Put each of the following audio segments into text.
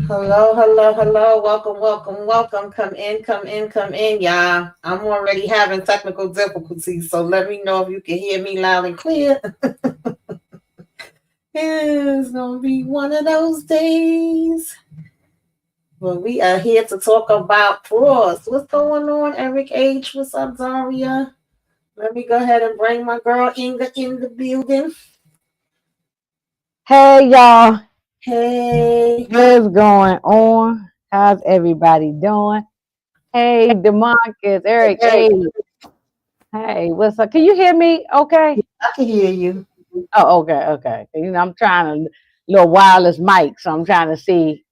Hello, hello, hello. Welcome, welcome, welcome. Come in, come in, come in, y'all. I'm already having technical difficulties, so let me know if you can hear me loud and clear. It's gonna be one of those days. But we are here to talk about pros. What's going on, Eric H? What's up, Zaria? Let me go ahead and bring my girl Inga in the building. Hey y'all, Hey. what's going on? How's everybody doing? Hey, Demarcus, Eric, Hey, hey, hey, what's up? Can you hear me? Okay. I can hear you. Oh, okay, okay. I'm trying a little wireless mic, so I'm trying to see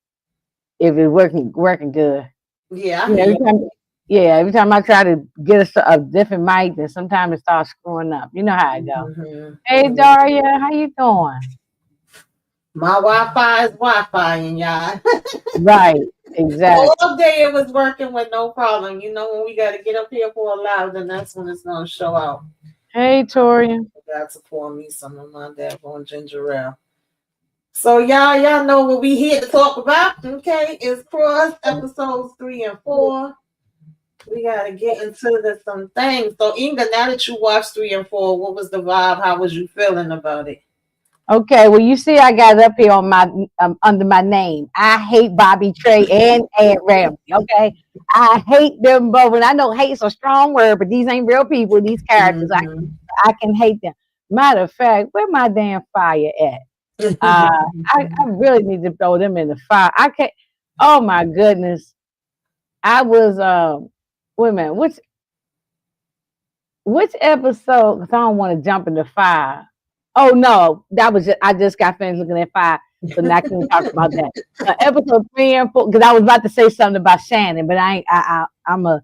if it's working good. Yeah, I You know, hear every you. time, yeah, every time I try to get a different mic, then sometimes it starts screwing up. You know how it go. Hey, Mm-hmm. Daria, how you doing? My Wi-Fi is Wi-Fi, and y'all. Right, exactly. All day it was working with no problem. You know, when we got to get up here for a loud, then that's when it's going to show out. Hey, Toria. I got to pour me some of my daggone ginger ale. So y'all know what we here to talk about, okay? Is Cross episodes 3 and 4. We gotta get into some things. So Inga, now that you watched 3 and 4, what was the vibe? How was you feeling about it? Okay, well, you see, I got it up here on my under my name. I hate Bobby Trey and Ed Ramsey. Okay, I hate them both, and I know hate's a strong word, but these ain't real people. These characters, Mm-hmm. I can hate them. Matter of fact, where my damn fire at? I really need to throw them in the fire. I can't. Oh my goodness, I was wait a minute, which episode? Because I don't want to jump in the fire. Oh no, that was I just got finished looking at fire, so now I can talk about that. Episode 3 and 4, because I was about to say something about Shannon, but I ain't. I'm a.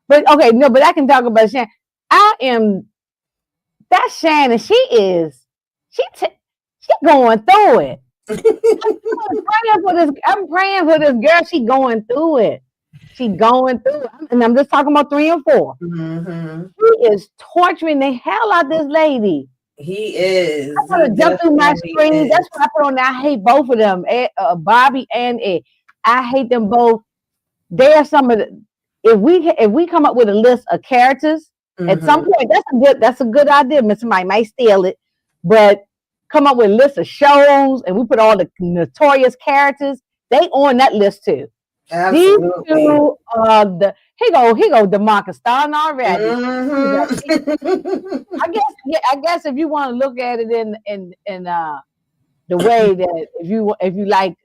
But okay, no, but I can talk about Shannon. I am that Shannon. She t- she going through it. I'm praying for this. I'm praying for this girl. She going through it. She going through it. And I'm just talking about 3 and 4. Mm-hmm. He is torturing the hell out of this lady. He is. I He want to jump through my definitely screen. That's is. what I put on there. I hate both of them, Bobby and Ed. I hate them both. They are some of the. If we come up with a list of characters at some Mm-hmm. point, that's a good idea. Somebody might steal it, but come up with a list of shows, and we put all the notorious characters. They on that list too. These Absolutely. two are the he go Demarcus starting already. Mm-hmm. I guess yeah, I guess if you want to look at it in the way that if you like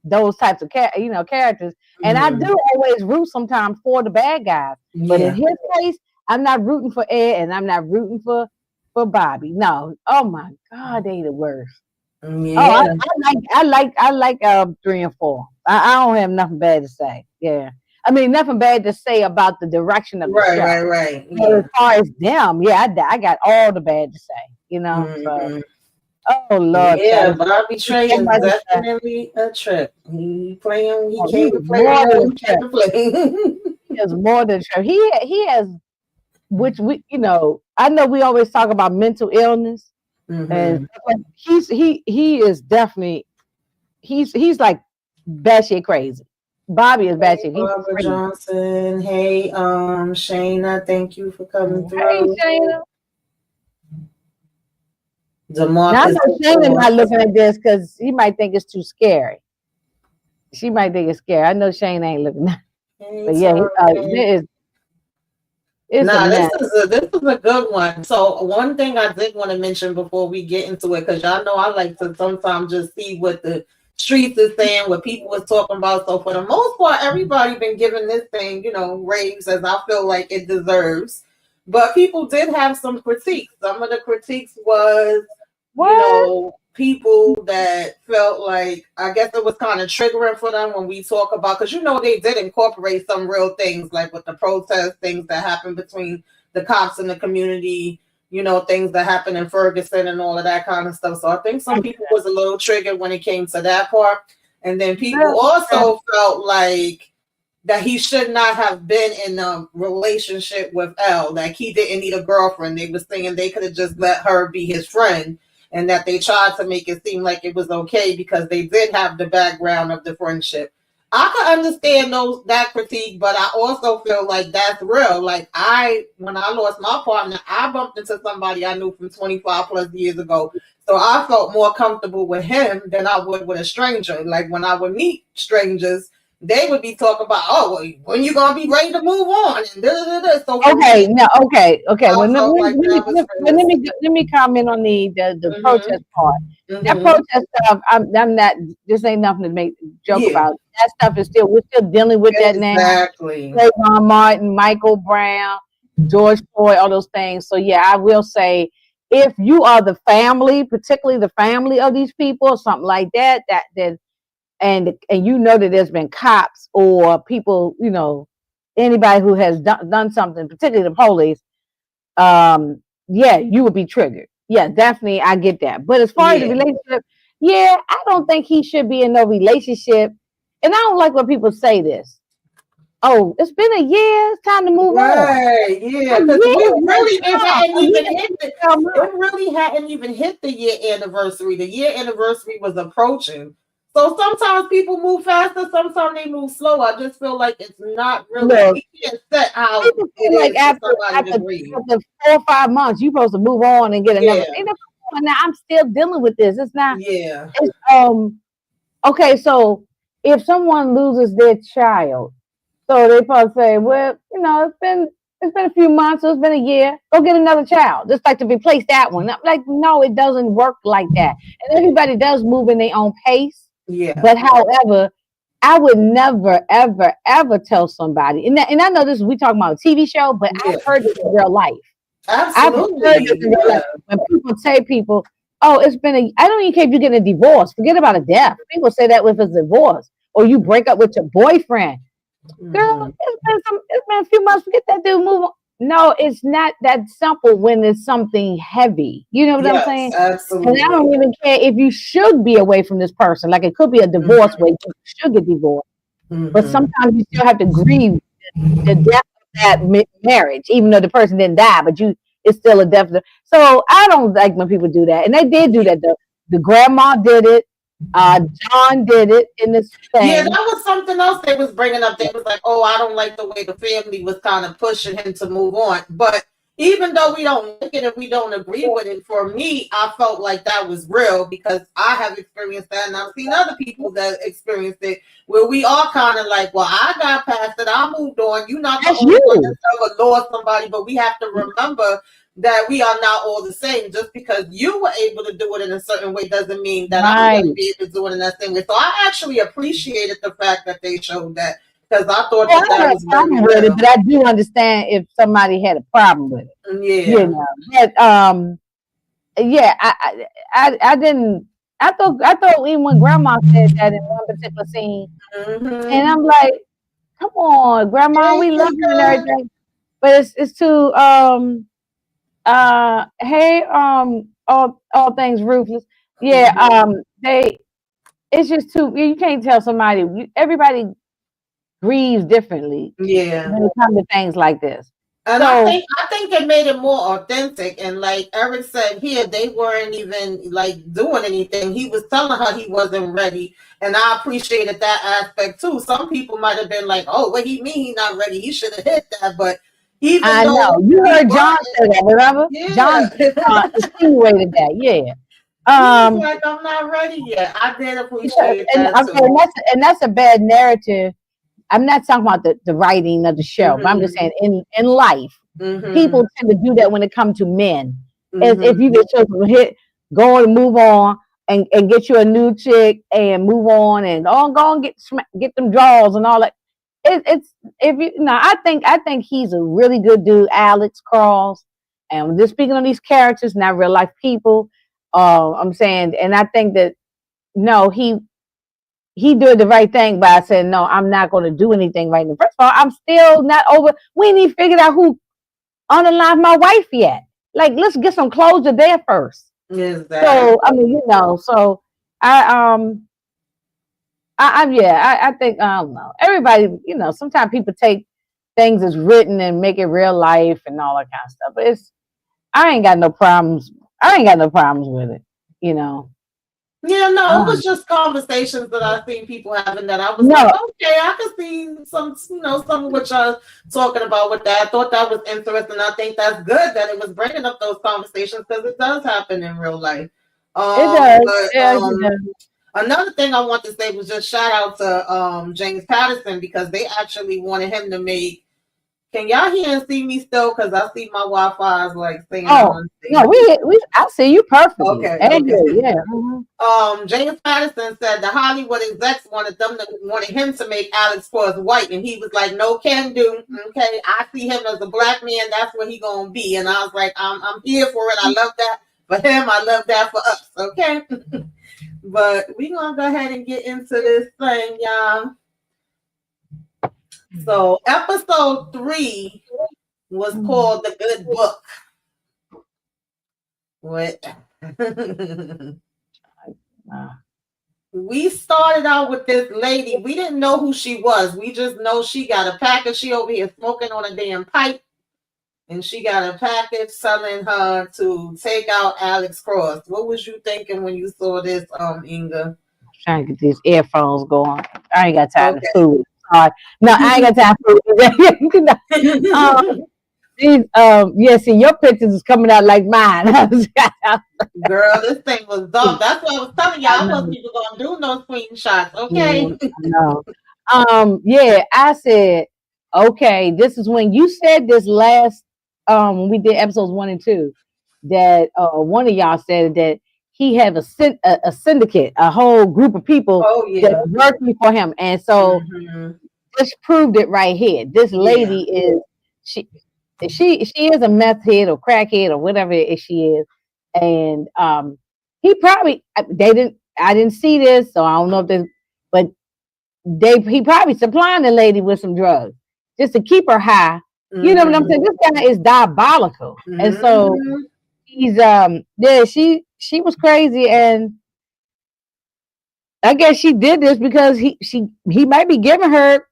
those types of characters, and I Mm-hmm. do always root sometimes for the bad guys, but in Yeah. his case, I'm not rooting for Ed and I'm not rooting for Bobby. No, oh my God, they the worst. Oh, Yeah. I like 3 and 4. I don't have nothing bad to say. Yeah, I mean nothing bad to say about the direction of the Right, show. right, right. But as Yeah. far as them, yeah, I got all the bad to say. So Mm-hmm. oh Lord, Yeah, child, Bobby there's Trey so is much to say. definitely a trip. He Oh, he came to was play. We more know than a he came trip. to play. He is more than a trip. He has, which I know we always talk about mental illness, and Mm-hmm. he is definitely he's like batshit crazy. Bobby is Hey, batshit. He's Barbara crazy. Johnson. Hey, Shayna, thank you for coming Hey, through. Shayna. Now I Demarcus know the Shayna not Force. looking at this because he might think it's too scary. She might think it's scary. I know Shayna ain't looking at it. Hey, But yeah, Taryn. it's a Nah, mess. this is a good one. So one thing I did want to mention before we get into it, because y'all know I like to sometimes just see what the streets is saying, what people was talking about. So for the most part, everybody been giving this thing, raves as I feel like it deserves. But people did have some critiques. Some of the critiques was What? people that felt like I guess it was kind of triggering for them when we talk about because they did incorporate some real things like with the protest things that happened between the cops and the community, things that happened in Ferguson and all of that kind of stuff. So I think some people was a little triggered when it came to that part. And then people also felt like that he should not have been in a relationship with Elle. Like he didn't need a girlfriend. They were saying they could have just let her be his friend and that they tried to make it seem like it was okay because they did have the background of the friendship. I can understand that critique, but I also feel like that's real. Like when I lost my partner, I bumped into somebody I knew from 25 plus years ago. So I felt more comfortable with him than I would with a stranger. Like when I would meet strangers, they would be talking about, oh, well, when you gonna be ready to move on, and da, da, da. So Okay, no, okay. I Well, felt like that was realistic. let me comment on the Mm-hmm. protest part. That Mm-hmm. protest stuff, I'm not. This ain't nothing to make joke Yeah, about. That stuff is still, we're still dealing with that now. exactly. Trayvon Martin, Michael Brown, George Floyd, all those things. So yeah, I will say, if you are the family, particularly the family of these people, or something like that, and you know that there's been cops or people, anybody who has done something, particularly the police, yeah, you would be triggered. Yeah, definitely, I get that. But as far as the Yeah. relationship, yeah, I don't think he should be in no relationship. And I don't like when people say this. Oh, it's been a year. It's time to move on. Right, yeah, A because year we is no really it time. hadn't A year even is hit the 12 months. it really hadn't even hit the year anniversary. The year anniversary was approaching. So sometimes people move faster, sometimes they move slow. I just feel like it's not really Look, we can't set how people it feel like is for somebody to grieve. after 4 or 5 months, you're supposed to move on and get another. Yeah, Come on now, I'm still dealing with this. It's not. yeah, It's okay. So if someone loses their child, so they probably say, well, it's been a few months, so it's been a year. Go get another child, just like to replace that one. I'm like, no, it doesn't work like that. And everybody does move in their own pace. yeah, But however, I would never, ever, ever tell somebody, and I know this, we talking about a TV show, but I've yeah. heard this in real life. I've heard this Absolutely. in real life. Yeah. When people say oh, I don't even care if you get a divorce. Forget about a death. People say that with a divorce. Or you break up with your boyfriend. Girl, Mm-hmm. it's been a few months. Forget that dude. Move on. No, it's not that simple when it's something heavy. You know what I'm Yes, saying? And I absolutely. don't even care if you should be away from this person. Like it could be a divorce Mm-hmm. where you should get divorced. But Mm-hmm. sometimes you still have to grieve the death of that marriage, even though the person didn't die, but it's still a death. So I don't like when people do that, and they did do that. The grandma did it. John did it in this Yeah, that thing. was something else they was bringing up. They was like, "Oh, I don't like the way the family was kind of pushing him to move on." But even though we don't like it and we don't agree with it, for me, I felt like that was real because I have experienced that, and I've seen other people that experienced it, where we are kind of like, "Well, I got past it. I moved on. You're not the That's only one you, that's ever lost somebody." But we have to remember that we are not all the same. Just because you were able to do it in a certain way doesn't mean that I'm going to right? be able to do it in that same way. So I actually appreciated the fact that they showed that because I thought Well, I that don't that have was a very problem with it, real. but I do understand if somebody had a problem with it. You Yeah. know, but yeah, I didn't. I thought even when Grandma said that in one particular scene, and Mm-hmm. I'm like, come on, Grandma, Hey, we love you and sister. everything, but it's too hey all things ruthless. Yeah, Mm-hmm. they it's just too, you can't tell somebody, everybody grieves differently Yeah. when it comes to things like this. And So I think it made it more authentic. And like Eric said here, they weren't even like doing anything. He was telling her he wasn't ready. And I appreciated that aspect too. Some people might have been like, oh, what he mean he not ready? He should have hit that. But even I know though you he heard John wasn't, say that, remember? John yeah. insinuated that, yeah. He was Um, like, I'm not ready yet. I did yeah, appreciate and that okay, too. and that's a bad narrative. I'm not talking about the writing of the show, but I'm just Mm-hmm. saying in life, Mm-hmm. people tend to do that when it comes to men. As if Mm-hmm. you get go and move on and get you a new chick and move on and go and get them draws and all that. It's if you no, I think he's a really good dude, Alex Cross. And just speaking of these characters, not real life people, I'm saying, and I think that no, he did the right thing by saying, no, I'm not going to do anything right now. First of all, I'm still not over. We ain't even figured out who unalive my wife yet. Like, let's get some closure there first. So, I Exactly. mean, so I, yeah, I think, I don't know. Everybody, sometimes people take things as written and make it real life and all that kind of stuff. But I ain't got no problems. I ain't got no problems with it. you know. Yeah, no, it was just conversations that I seen people having that I was No, like, okay, I could see some of what y'all talking about with that. I thought that was interesting. I think that's good that it was bringing up those conversations because it does happen in real life. it does. But Yeah, it does. another thing I want to say was just shout out to James Patterson because they actually wanted him to make. Can y'all hear and see me still? Because I see my Wi-Fi is like saying I'm Oh no, unstable. I see you perfectly. Okay, And okay. you, yeah. James Patterson said the Hollywood execs wanted him to make alexcross white, and he was like, "No, can do. Okay, I see him as a black man. That's what he gonna be." And I was like, "I'm here for it. I love that for him. I love that for us." Okay, but we gonna go ahead and get into this thing, y'all. So episode 3 was called "The Good Book." What? We started out with this lady. We didn't know who she was. We just know she got a package. She over here smoking on a damn pipe. And she got a package telling her to take out alexcross. What was you thinking when you saw this, Inga? Trying to get these earphones going. I ain't got time Okay. to fool. Sorry. No, I ain't got time to fool. Yeah, see, your pictures is coming out like mine. Girl, this thing was dumb. That's what I was telling y'all. I wasn't even gonna do no screenshots. Okay. No. Yeah, I said, okay, this is when you said this last when we did episodes 1 and 2, that one of y'all said that he have a syndicate, a whole group of people that working for him. And so this proved it right here. This lady is she is a meth head or crackhead or whatever she is. And he probably I didn't see this, so I don't know if this, but he probably supplying the lady with some drugs just to keep her high. You know what I'm saying? This guy is diabolical. And so he's yeah, she was crazy, and I guess she did this because he might be giving her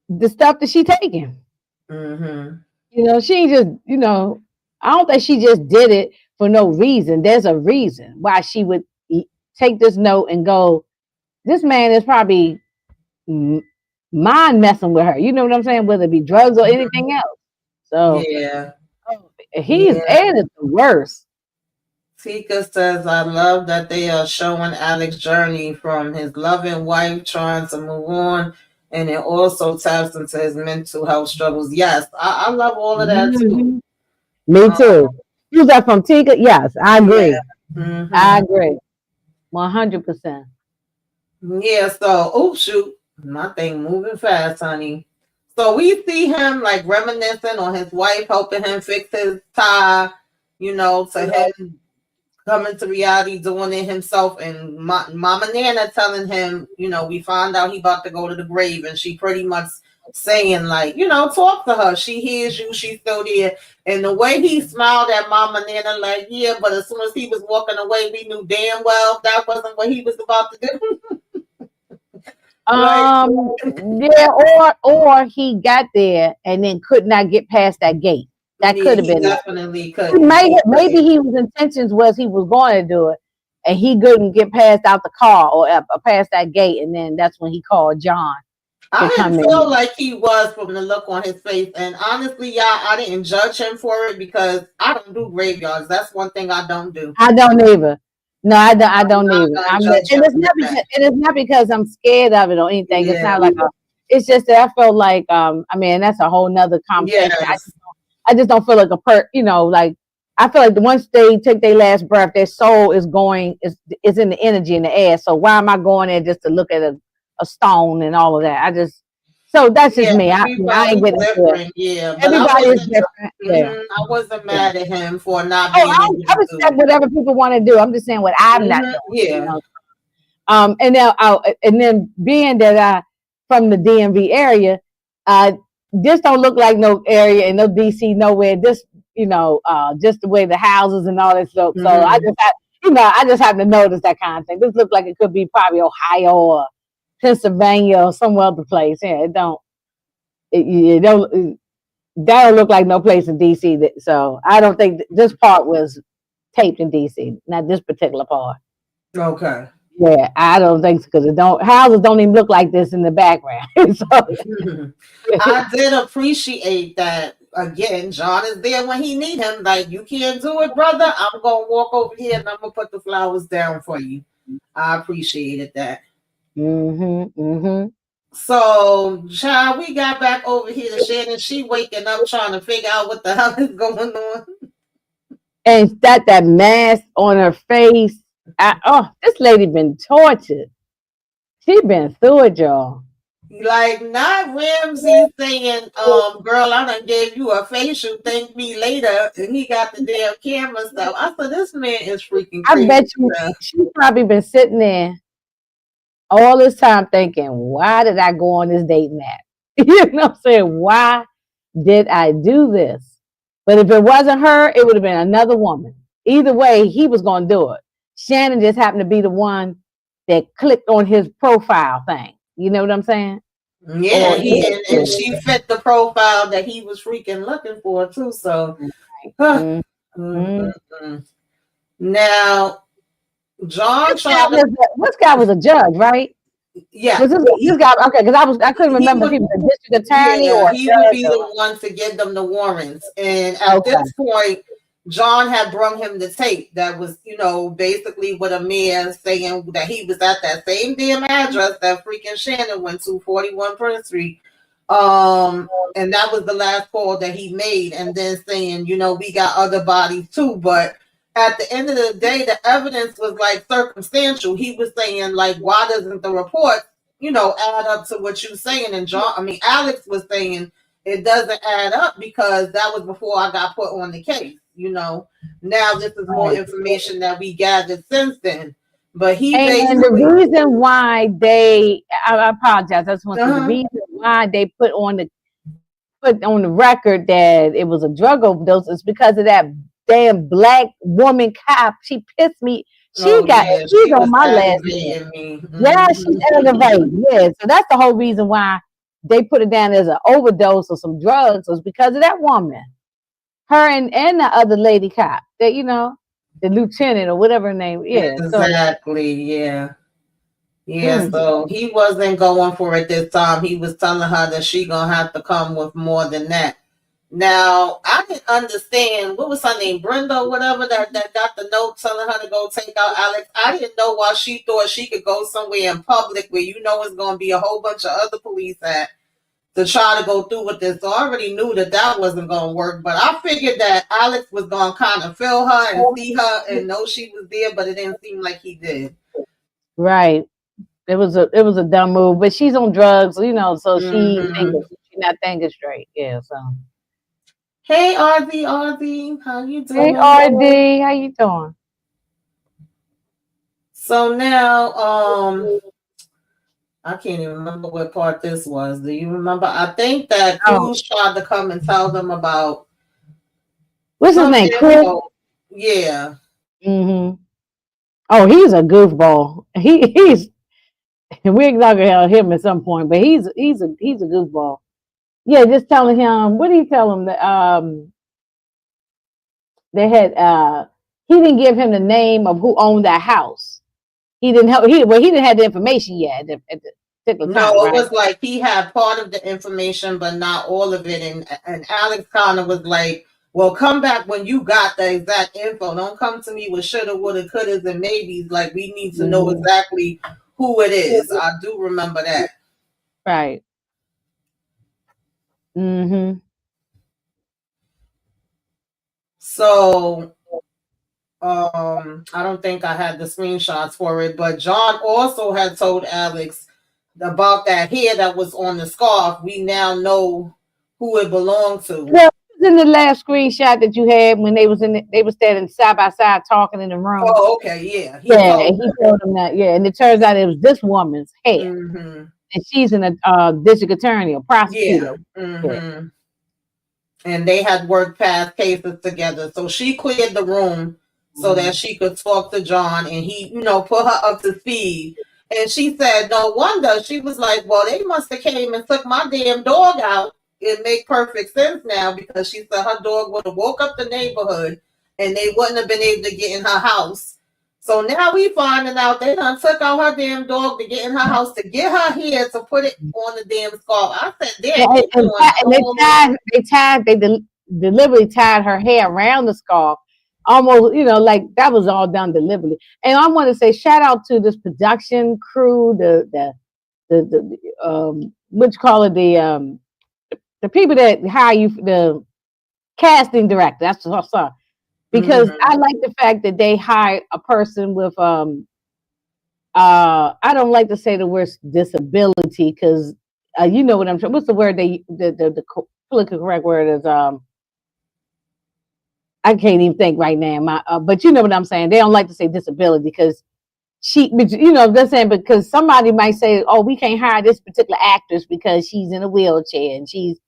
the stuff that she taking. You know, she just, I don't think she just did it for no reason. There's a reason why she would take this note and go, this man is probably mind messing with her. You know what I'm saying? Whether it be drugs or anything else. So he's and it's the worst. Tika says, I love that they are showing Alex's journey from his loving wife trying to move on, and it also taps into his mental health struggles. Yes, I love all of that too. Me too. Who's that from, Tika? Yes, I agree. Yeah. I agree. 100%. Yeah, so, oh shoot, my thing moving fast, honey. So we see him like reminiscing on his wife helping him fix his tie, to him coming to reality, doing it himself, and Mama Nana telling him, we found out he about to go to the grave, and she pretty much saying like, talk to her. She hears you. She's still there. And the way he smiled at Mama Nana, like, yeah, but as soon as he was walking away, we knew damn well that wasn't what he was about to do. Yeah, or he got there and then could not get past that gate. That could have been definitely it. Could. Maybe his intentions was he was going to do it, and he couldn't get past out the car or past that gate, and then that's when he called John. I didn't feel like he was from the look on his face, and honestly, y'all, I didn't judge him for it because I don't do graveyards. That's one thing I don't do. I don't either. No, I don't either. It's not because I'm scared of it or anything. Yeah. It's not like it's just that I felt like that's a whole nother conversation. Yes. I just don't feel like like I feel like once they take their last breath, their soul is in the energy in the air. So why am I going there just to look at a stone and all of that? So that's just me. I ain't with it. Yeah, but everybody is different. Yeah. I wasn't mad at him for not being able to I respect whatever people want to do. I'm just saying what I'm not doing. Yeah. And then being that I from the DMV area, this don't look like no area in no DC nowhere. This, just the way the houses and all that stuff. So I just have to notice that kind of thing. This looks like it could be probably Ohio or Pennsylvania or some other place. Yeah, that don't look like no place in DC. So I don't think this part was taped in DC, not this particular part. Okay. Yeah, I don't think so because it don't houses don't even look like this in the background. So I did appreciate that. Again, John is there when he need him. Like, you can't do it, brother. I'm gonna walk over here and I'm gonna put the flowers down for you. I appreciated that. mm-hmm. So, child, we got back over here to Shannon. She waking up trying to figure out what the hell is going on. And that mask on her face. This lady been tortured. She been through it, y'all. Like, not Ramsey saying, girl, I done gave you a facial, thank me later, and he got the damn camera stuff. I said, this man is freaking I crazy. bet you she's probably been sitting there all this time thinking, why did I go on this dating app? You know what I'm saying? Why did I do this? But if it wasn't her, it would have been another woman. Either way, he was going to do it. Shannon just happened to be the one that clicked on his profile thing. You know what I'm saying? Yeah, and she fit the profile that he was freaking looking for too. So, now John tried to. This guy was a judge, right? Yeah, this guy okay? Because I couldn't remember if he was a district attorney or he would be the one to give them the warrants. And at this point, John had brought him the tape that was, basically with a man saying that he was at that same damn address that freaking Shannon went to, 41 Prince Street. And that was the last call that he made. And then saying, we got other bodies too. But at the end of the day, the evidence was like circumstantial. He was saying, like, why doesn't the report, add up to what you're saying? And Alex was saying it doesn't add up because that was before I got put on the case. Now this is more information that we gathered since then. But and the reason why I apologize. That's one thing. The reason why they put on the record that it was a drug overdose is because of that damn black woman cop. She pissed me. She's on my last name. Yeah, she's aggravating. Yeah, so that's the whole reason why they put it down as an overdose or some drugs was because of that woman. Her and the other lady cop, that the lieutenant or whatever her name is. Exactly. So he wasn't going for it this time. He was telling her that she gonna have to come with more than that. Now, I didn't understand, what was her name, Brenda or whatever, that got the note telling her to go take out Alex. I didn't know why she thought she could go somewhere in public where it's going to be a whole bunch of other police at to try to go through with this. So I already knew that wasn't going to work. But I figured that Alex was going to kind of feel her and see her and know she was there, but it didn't seem like he did. Right. It was a dumb move, but she's on drugs, so she's not thinking straight. Yeah, so. Hey, RD, how you doing? Hey, RD, how you doing? So now, I can't even remember what part this was. Do you remember? I think that Cruz tried to come and tell them about. What's his name? Chris? Yeah. Mm-hmm. Oh, he's a goofball. He's. We're not gonna him at some point, but he's a goofball. Yeah, just telling him. What did he tell him that they had he didn't give him the name of who owned that house. He didn't help. He didn't have the information yet at the particular time. No, it was like he had part of the information, but not all of it. And Alex kind of was like, "Well, come back when you got the exact info. Don't come to me with shoulda, woulda, couldas, and maybes. Like, we need to know exactly who it is." I do remember that. Right. Mm-hmm. So, I don't think I had the screenshots for it, but John also had told Alex about that hair that was on the scarf. We now know who it belonged to. Well, it was in the last screenshot that you had when they were standing side by side talking in the room. Oh, okay, yeah. He told him that, and it turns out it was this woman's hair. Mm-hmm. And she's a district attorney or prosecutor. Yeah. Mm-hmm. And they had worked past cases together. So she cleared the room so that she could talk to John, and he, put her up to speed. And she said, no wonder. She was like, well, they must have came and took my damn dog out. It make perfect sense now, because she said her dog would have woke up the neighborhood and they wouldn't have been able to get in her house. So now we finding out they done took out her damn dog to get in her house to get her here to put it on the damn scarf. I said, damn, Yeah, they doing all this. they deliberately tied her hair around the scarf, almost, like that was all done deliberately. And I want to say shout out to this production crew, what you call it, the people that hire you, the casting director. That's what I saw. Because I like the fact that they hire a person with I don't like to say the word disability because you know what I'm trying. What's the word the politically correct word is I can't even think right now. But you know what I'm saying. They don't like to say disability because they're saying because somebody might say, oh, we can't hire this particular actress because she's in a wheelchair and she's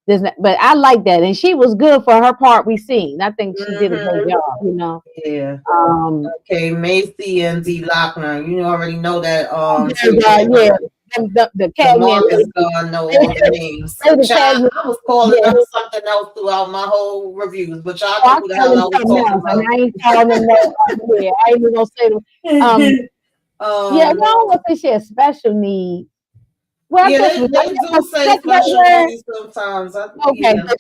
this. But I like that, and she was good for her part we seen. I think she did a great job. Yeah. Okay, Macy and D. Lochner. You already know that. The Canyon is gonna know all the names. Child, I was calling them something else throughout my whole reviews, but y'all know who the hell I was talking about. And I ain't calling them no. I ain't even gonna say them. I don't want to say a special need. Well, they do say special needs sometimes. Okay, but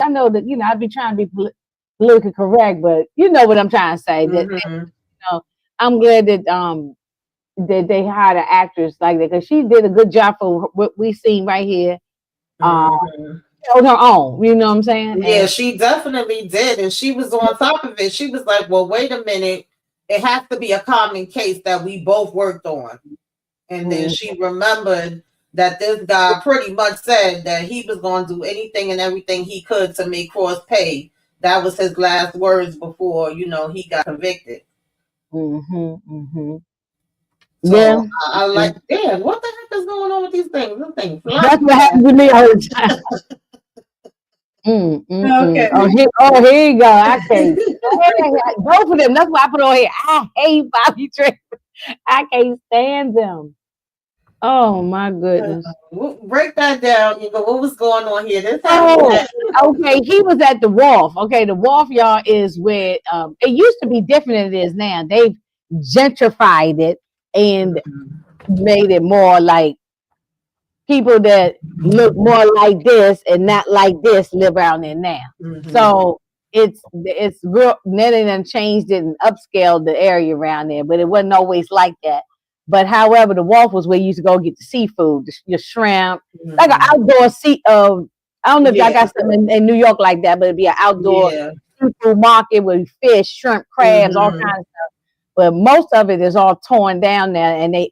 I know that I'd be trying to be politically correct, but you know what I'm trying to say. That I'm glad that they hired an actress like that because she did a good job for what we seen right here. On her own, you know what I'm saying? Yeah, she definitely did, and she was on top of it. She was like, "Well, wait a minute, it has to be a common case that we both worked on." And then she remembered that this guy pretty much said that he was going to do anything and everything he could to make Cross pay. That was his last words before he got convicted. So I like, damn, what the heck is going on with these things? This thing flying. That's what happens to me all the time. Okay. Here you go. I can't. Both of them. That's why I put on here. I hate Bobby Tracy. I can't stand them. Oh my goodness. Break that down. What was going on here? Okay. He was at the wharf. Okay, the wharf, y'all, is where it used to be different than it is now. They've gentrified it and made it more like people that look more like this and not like this live around there now. So it's real. Then they done changed it and upscaled the area around there, but it wasn't always like that. But however, the wharf was where you used to go get the seafood, your shrimp, like an outdoor I don't know if y'all got something in New York like that, but it'd be an outdoor seafood market with fish, shrimp, crabs, all kinds of stuff. But most of it is all torn down now, and they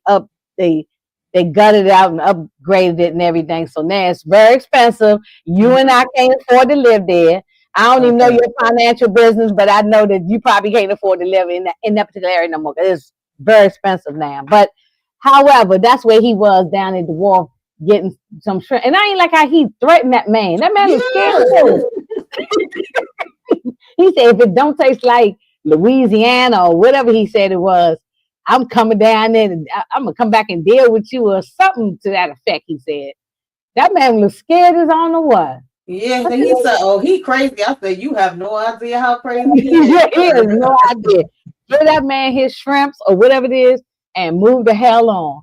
gutted it out and upgraded it and everything. So now it's very expensive. You and I can't afford to live there. I don't even know your financial business, but I know that you probably can't afford to live in that particular area no more. It's very expensive now. But however, that's where he was down at the wharf getting some shrimp. And I ain't like how he threatened that man. That man was scared. He said, if it don't taste like Louisiana or whatever he said it was, I'm coming down there and I'm going to come back and deal with you or something to that effect, he said. That man was scared as I don't know what. Yeah, he said, oh, he crazy. I said, you have no idea how crazy he is. He has no idea. Give that man his shrimps or whatever it is and move the hell on.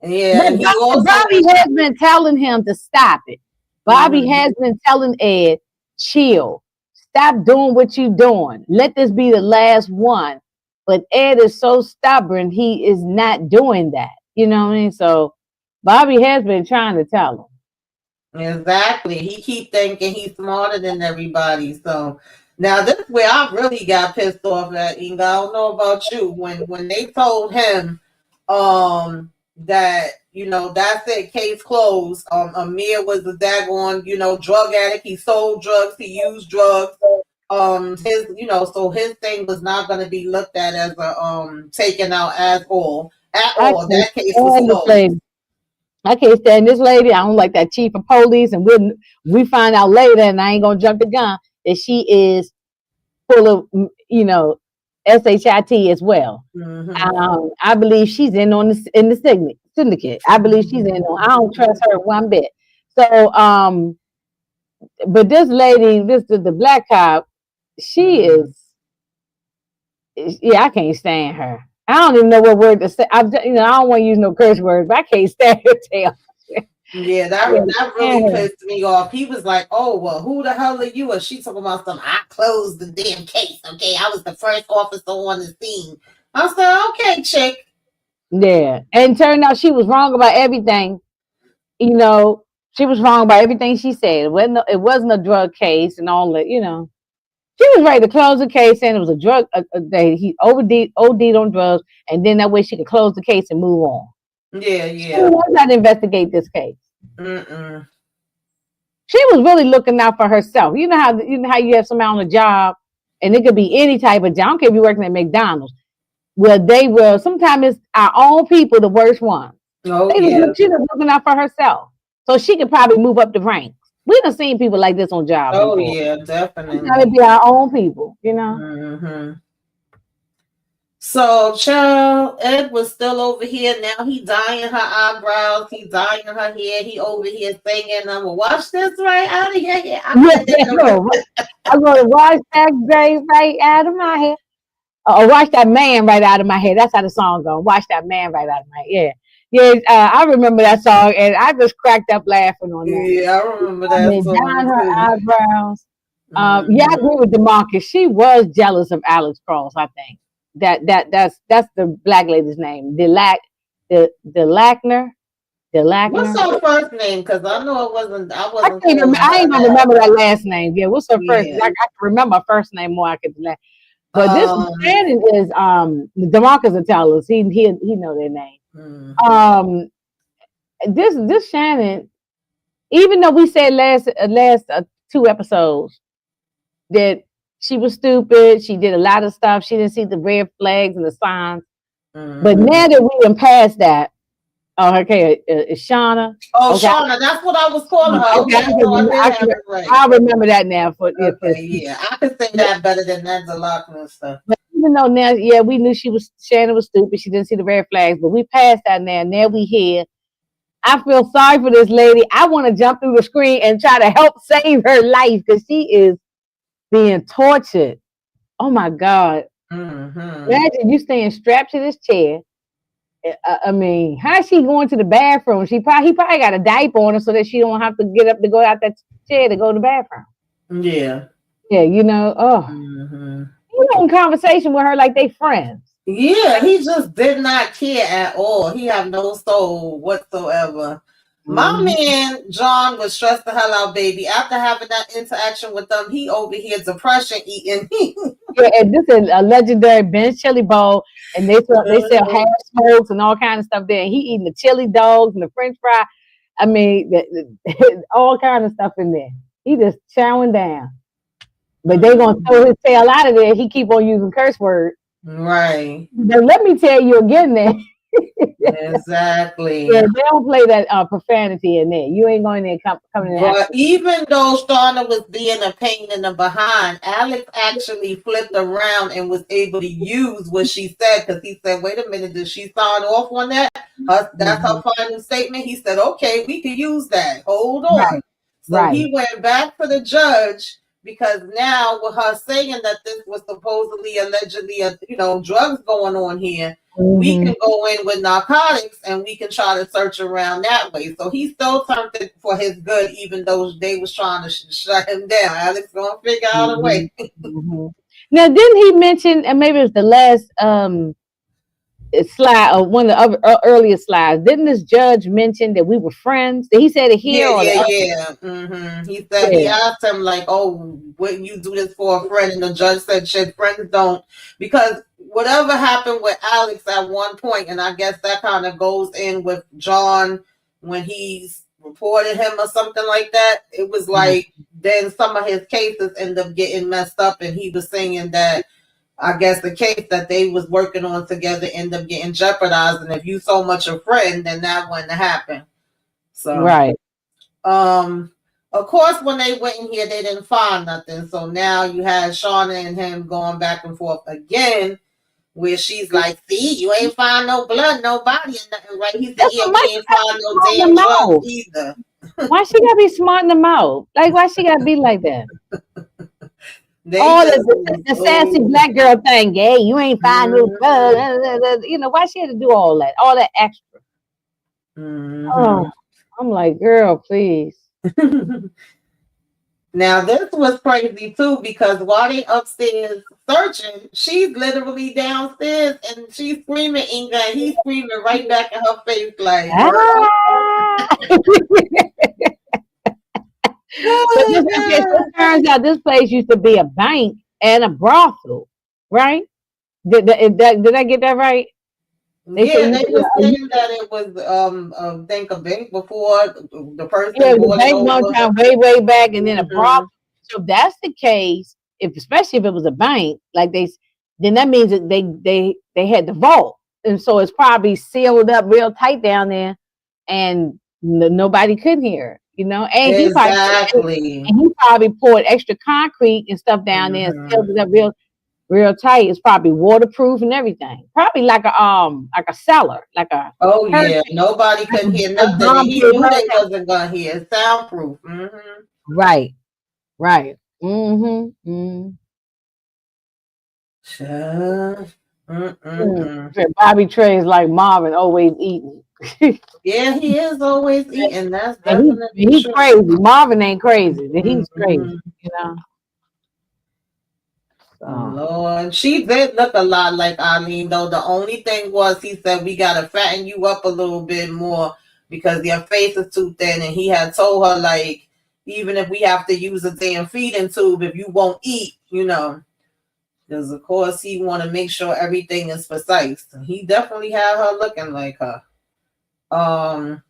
Yeah, but Bobby has been telling him to stop it. Bobby has been telling Ed, chill. Stop doing what you're doing. Let this be the last one. But Ed is so stubborn, he is not doing that. You know what I mean? So Bobby has been trying to tell him. Exactly. He keep thinking he's smarter than everybody. So now this is where I really got pissed off at Inga. I don't know about you. When they told him that that's it, case closed. Amir was a daggone, drug addict. He sold drugs, he used drugs. So his thing was not gonna be looked at as a taken out at all. That case was closed. I can't stand this lady. I don't like that chief of police, and we find out later, and I ain't gonna jump the gun, that she is full of SHIT as well. I believe she's in the syndicate. I believe she's in on. I don't trust her one bit. So but this lady, the black cop, she Mhm. yeah, I can't stand her. I don't even know what word to say. I don't want to use no curse words, but I can't stand her tail. Yeah, I can't that stand really her. pissed me off. He was like, "Oh well, who the hell are you?" And she talking about some. I closed the damn case. Okay, I was the first officer on the scene. I said, "Okay, chick." Yeah, and turned out she was wrong about everything. You know, she was wrong about everything she said. It wasn't a drug case and all that. She was ready to close the case, saying it was a drug. That he OD'd on drugs, and then that way she could close the case and move on. Yeah, She yeah. was not to investigate this case. Mm-mm. She was really looking out for herself. You know how you have somebody on a job, and it could be any type of job. I don't care if you're working at McDonald's. Well, they will. Sometimes it's our own people, the worst ones. Oh yeah. She was looking out for herself, so she could probably move up the ranks. We done seen people like this on jobs Oh before. yeah. We gotta Definitely. be our own people. Hmm. So, child, Ed was still over here. Now he dyeing her eyebrows. He dyeing her hair. He over here singing. I'm gonna wash this right out of here. Yeah, I Yeah, could think of it. I'm gonna wash that gray right out of my head. Or wash that man right out of my head. That's how the song goes. Wash that man right out of my head. Yeah. I remember that song, and I just cracked up laughing on that. Yeah, I remember I that mean, down song her too. eyebrows. Yeah, I Hmm. agree with DeMarcus. She was jealous of Alex Cross. I think that's the black lady's name. Lackner. What's her first name? Because I know it wasn't. I I wasn't can't calling remember. I her ain't gonna that. remember that last name. Yeah, what's her first? Yeah. I can remember her first name more. I could. But this Um. Shannon is DeMarcus will tell us. He know their name. Mhm. Um, this Shannon, even though we said last 2 episodes that she was stupid, she did a lot of stuff. She didn't see the red flags and the signs. But Mhm. now that we done past that, okay, it's Shauna. Oh, Okay, Shauna, that's what I was calling her. okay, Okay, so I did have it right. I remember that now for Okay, yeah, I could say that better than that Zalakna stuff. But even though now, yeah, we knew Shannon was stupid. She didn't see the red flags, but we passed that now. Now we here. I feel sorry for this lady. I want to jump through the screen and try to help save her life because she is being tortured. Oh my God. Mm-hmm. Imagine you staying strapped to this chair. I mean, how's she going to the bathroom? He probably got a diaper on her so that she don't have to get up to go out that chair to go to the bathroom. Yeah. Yeah, Mm-hmm. in conversation with her like they friends. Yeah, he just did not care at all. He have no soul whatsoever. My Mm-hmm. man John was stressed the hell out, baby. After having that interaction with them, he over here depression eating. Yeah, and this is a legendary Ben's Chili Bowl, and they sell hash smokes and all kind of stuff there. And he eating the chili dogs and the French fry. I mean, all kind of stuff in there. He just chowing down. But they gonna throw his tail out of there. He keep on using curse words. Right. But let me tell you again, there. Yeah, Exactly. they don't play that profanity in there. You ain't going there coming in But after. even though Shauna was being a pain in the behind, Alex actually flipped around and was able to use what she said because he said, "Wait a minute, did she sign off on that? That's her Mhm. final statement." He said, "Okay, we can use that. Hold on." Right, So right. he went back to the judge because now with her saying that this was supposedly allegedly drugs going on here, we Hmm. can go in with narcotics and we can try to search around that way. So he still turned it for his good, even though they was trying to shut him down. Alex gonna figure out a Hmm. way. Hmm. Now, didn't he mention, and maybe it was the last slide or one of the other earlier slides? Didn't this judge mention that we were friends? Did he say it Yeah, here or the yeah, other? yeah. He said he Yeah. asked him like, "Oh, wouldn't you do this for a friend?" And the judge said, "Shit, friends don't." Because whatever happened with Alex at one point, and I guess that kind of goes in with John when he's reported him or something like that. It was like then some of his cases end up getting messed up, and he was saying that I guess the case that they was working on together end up getting jeopardized, and if you so much a friend, then that wouldn't happen. So. Right. Um, of course, when they went in here, they didn't find nothing. So now you had Shauna and him going back and forth again, where she's like, "See, you ain't find no blood, no body, and nothing, right?" He said, That's "Yeah, what we Mike ain't find no told damn them drugs no. either." Why she gotta be smart in the mouth? Like, why she gotta be like that? They All just the sassy oh, black girl thing. Hey, you ain't find no mhm, you know, why she had to do all that extra? Oh, mhm. I'm like, girl, please. Now this was crazy too because while they upstairs searching, she's literally downstairs and she's screaming Inga and he's screaming right back in her face like, girl. Ah. But this, okay, so Oh, it turns out this place used to be a bank and a brothel, right? Did I get that right? They said yeah, it they used to be were saying that it was think a bank before the yeah, person it was a bought it bank one over. time way back, and then a brothel. Hmm. So if that's the case, if especially if it was a bank, like then that means that they had the vault, and so it's probably sealed up real tight down there, and nobody could hear it, you know. Exactly. And he probably poured extra concrete and stuff down there and Hmm. sealed it up real tight. It's probably waterproof and everything. Probably like a cellar, Oh yeah, hurricane, nobody like couldn't hear a nothing, and he bomb-proof knew they hurricane. wasn't gonna hear. Soundproof. Hmm. Right, right. Mm-hmm. Mm-hmm. Sure. Mm-mm-mm. Bobby Trey's like Marvin, always eating. And Yeah, he is always eating. That's definitely he's true. crazy. Marvin ain't crazy. He's crazy, Hmm. you know. So Lord, she did look a lot like Eileen, though. The only thing was, he said, we got to fatten you up a little bit more because your face is too thin. And he had told her, like, even if we have to use a damn feeding tube, if you won't eat, because, of course, he want to make sure everything is precise. He definitely had her looking like her. Um,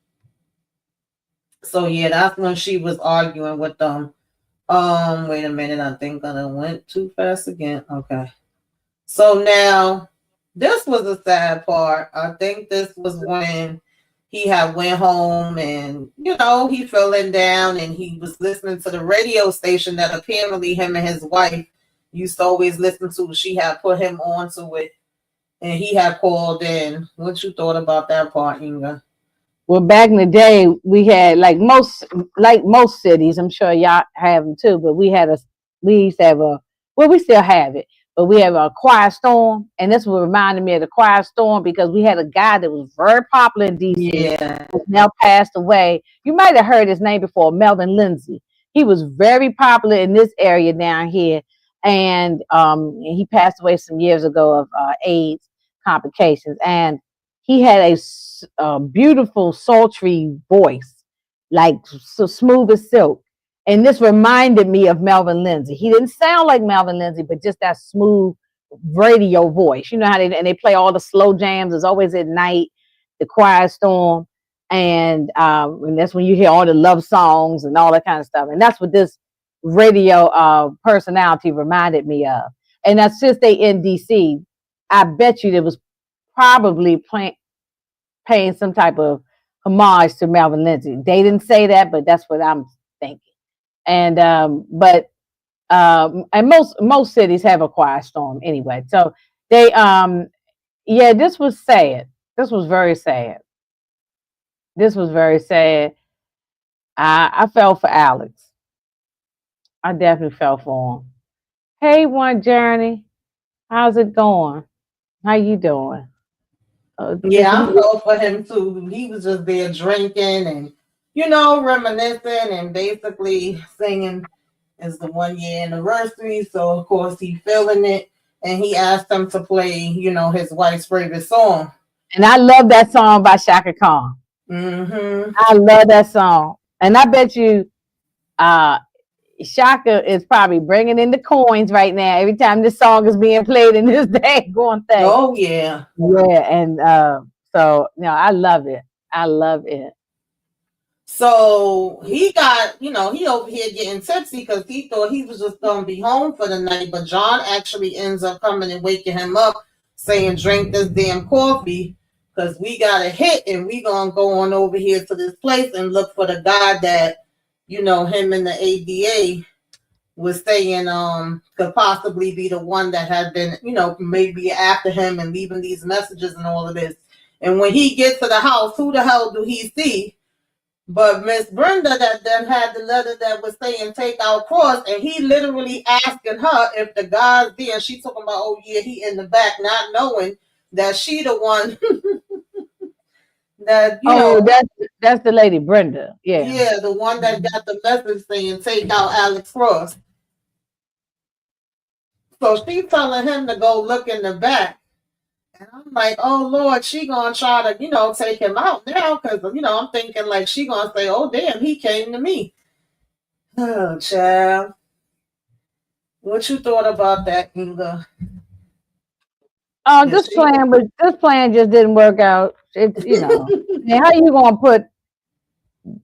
so, yeah, that's when she was arguing with them. Wait a minute. I think I went too fast again. Okay. So now, this was a sad part. I think this was when he had went home and he feeling down and he was listening to the radio station that apparently him and his wife used to always listen to. She had put him on to it and he had called in. What you thought about that part, Inga? well, back in the day, we had like most cities. I'm sure y'all have them too. But we used to have we still have it, but we have a quiet storm, and this what reminded me of the quiet storm because we had a guy that was very popular in DC, Yeah. who's now passed away. You might have heard his name before, Melvin Lindsay. He was very popular in this area down here, and he passed away some years ago of AIDS complications, and he had a beautiful, sultry voice, like so smooth as silk. And this reminded me of Melvin Lindsay. He didn't sound like Melvin Lindsay, but just that smooth radio voice. You know how they play all the slow jams. It's always at night, the quiet storm, and that's when you hear all the love songs and all that kind of stuff. And that's what this radio personality reminded me of. And that's since they in DC, I bet you there was probably paying some type of homage to Melvin Lindsay. They didn't say that, but that's what I'm thinking. And and most cities have a quiet storm anyway. So they yeah, this was sad. This was very sad. This was very sad. I felt for Alex. I definitely felt for him. Hey, One Journey, how's it going? How you doing? Did Yeah, I he? felt for him too. He was just there drinking and, reminiscing and basically singing is the 1 year anniversary. So of course he feeling it. And he asked them to play, his wife's favorite song. And I love that song by Shaka Khan. Mm-hmm. I love that song, and I bet you, uh, Shaka is probably bringing in the coins right now every time this song is being played in this day going thing. Oh yeah. Yeah, and so I love it. I love it. So he got, he over here getting tipsy because he thought he was just gonna be home for the night. But John actually ends up coming and waking him up, saying, "Drink this damn coffee, because we got a hit, and we gonna go on over here to this place and look for the guy that, him and the ADA was saying could possibly be the one that had been, maybe after him and leaving these messages and all of this." And when he gets to the house, who the hell do he see But Miss Brenda that then had the letter that was saying take out cross, and he literally asking her if the guy's there. And she talking about, oh yeah, he in the back, not knowing that she the one that Oh, that's the lady Brenda. Yeah. yeah, the one that got the message saying take out Alex Cross. So she telling him to go look in the back. And I'm like, oh Lord, she gonna try to, take him out now, because I'm thinking like she gonna say, oh damn, he came to me. Oh child. What you thought about that, Inga? Oh, Yes, this plan just didn't work out. It's man, how you gonna put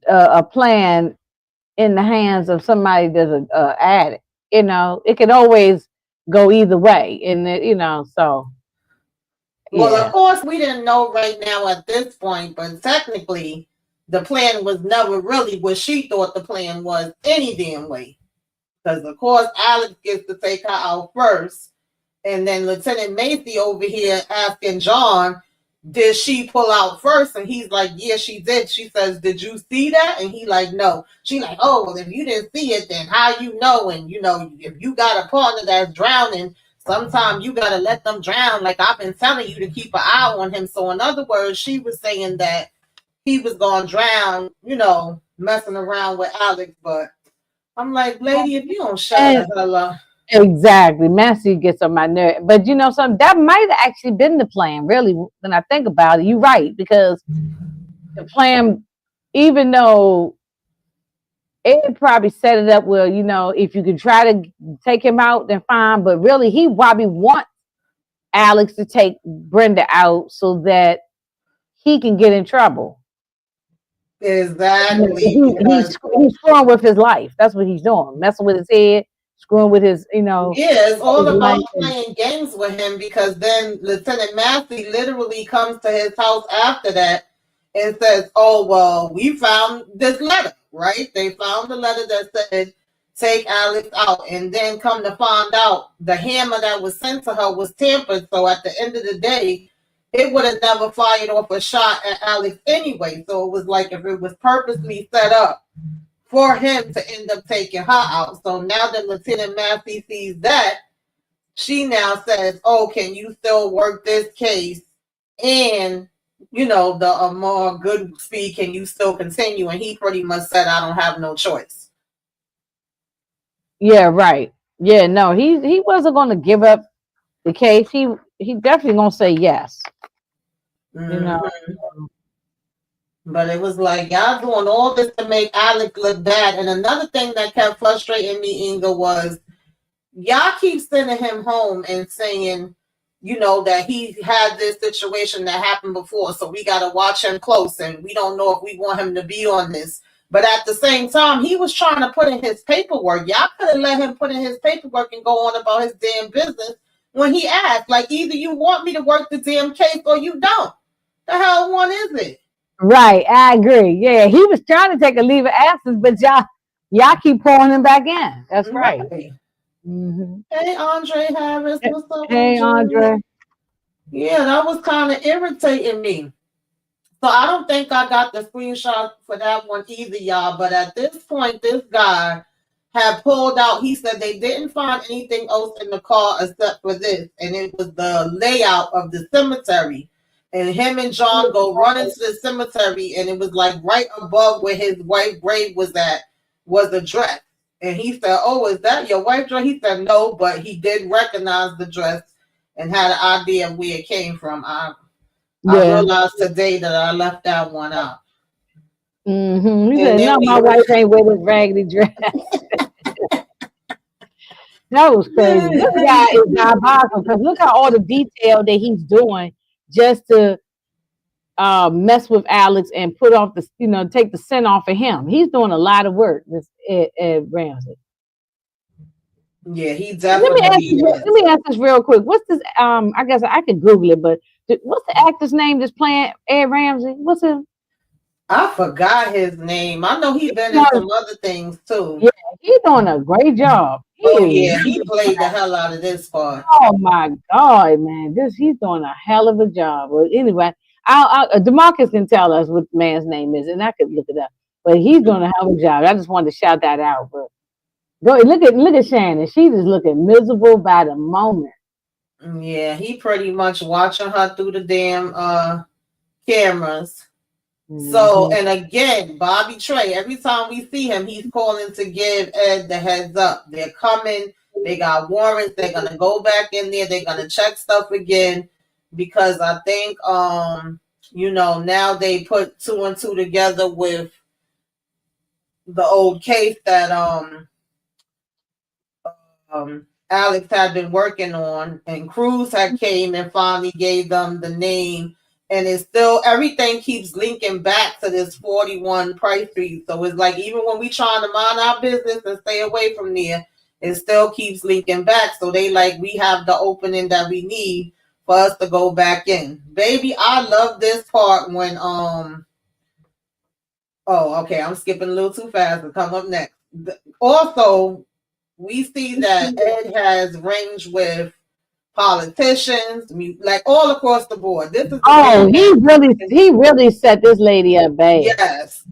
a plan in the hands of somebody that's a addict? It can always go either way, and so well, of yeah. course, we didn't know right now at this point, but technically, the plan was never really what she thought the plan was any damn way. Because, of course, Alex gets to take her out first. And then Lieutenant Macy over here asking John, did she pull out first? And he's like, yeah, she did. She says, did you see that? And he like, no. She like, oh, well, if you didn't see it, then how you know? And, if you got a partner that's drowning, sometimes you got to let them drown. Like I've been telling you to keep an eye on him. So in other words, she was saying that he was going to drown, messing around with Alex. But I'm like, lady, if you don't shut And the hell up. exactly, Massey gets on my nerve. But something that might have actually been the plan. Really, when I think about it, you're right, because the plan, even though it probably set it up well, if you could try to take him out, then fine. But really, he probably wants Alex to take Brenda out so that he can get in trouble. Exactly. He's screwing with his life. That's what he's doing, messing with his head, screwing with his, Yeah, it's all his about life. playing games with him, because then Lieutenant Massey literally comes to his house after that and says, oh, well, we found this letter, right? They found the letter that said, take Alex out. And then come to find out the hammer that was sent to her was tampered. So at the end of the day, it would have never fired off a shot at Alex anyway. So it was like if it was purposely set up for him to end up taking her out. So now that Lieutenant Massey sees that, she now says, oh, can you still work this case? And, the more good speed, can you still continue? And he pretty much said, I don't have no choice. Yeah, right. Yeah, no, he wasn't going to give up the case. He definitely going to say yes. Mm-hmm. But it was like, y'all doing all this to make Alex look bad. And another thing that kept frustrating me, Inga, was y'all keep sending him home and saying, that he had this situation that happened before, so we got to watch him close, and we don't know if we want him to be on this. But at the same time, he was trying to put in his paperwork. Y'all could have let him put in his paperwork and go on about his damn business when he asked. Like, either you want me to work the damn case or you don't. The hell one is it? Right, I agree. Yeah, he was trying to take a leave of absence, but y'all keep pulling him back in. That's right. Mm-hmm. Hey, Andre Harris, what's up, Hey, Andre? Yeah, that was kind of irritating me. So I don't think I got the screenshot for that one either, y'all. But at this point, this guy had pulled out. He said they didn't find anything else in the car except for this, and it was the layout of the cemetery. And him and John go run into the cemetery, and it was like right above where his wife's grave was at was a dress. And he said, "Oh, is that your wife's dress?" He said, "No," but he did recognize the dress and had an idea of where it came from. I realized today that I left that one out. Mm-hmm. He said, "No, my wife ain't wear this raggedy dress." That was crazy. This guy is diabolical, because look at all the detail that he's doing just to mess with Alex and put off the, take the scent off of him. He's doing a lot of work, this Ed Ramsey. Yeah, he definitely let me ask this real quick. What's this? I guess I could Google it, but what's the actor's name that's playing Ed Ramsey? What's him? I forgot his name. I know he's been in some other things too. Yeah, he's doing a great job. He played the hell out of this part. Oh my God, man! He's doing a hell of a job. Well, anyway, Demarcus can tell us what the man's name is, and I could look it up. But he's doing a hell of a job. I just wanted to shout that out. But go look at Shannon. She's just looking miserable by the moment. Yeah, he pretty much watching her through the damn cameras. So, Mm-hmm. and again, Bobby Trey, every time we see him, he's calling to give Ed the heads up. They're coming. They got warrants. They're going to go back in there. They're going to check stuff again because I think, now they put two and two together with the old case that Alex had been working on, and Cruz had came and finally gave them the name, and it's still everything keeps linking back to this 41 price feed. So it's like even when we trying to mind our business and stay away from there, it still keeps linking back. So they like we have the opening that we need for us to go back in. Baby, I love this part when oh, okay, I'm skipping a little too fast to come up next. Also, we see that Ed has range with politicians, like all across the board. This is he really set this lady up bad. Yes.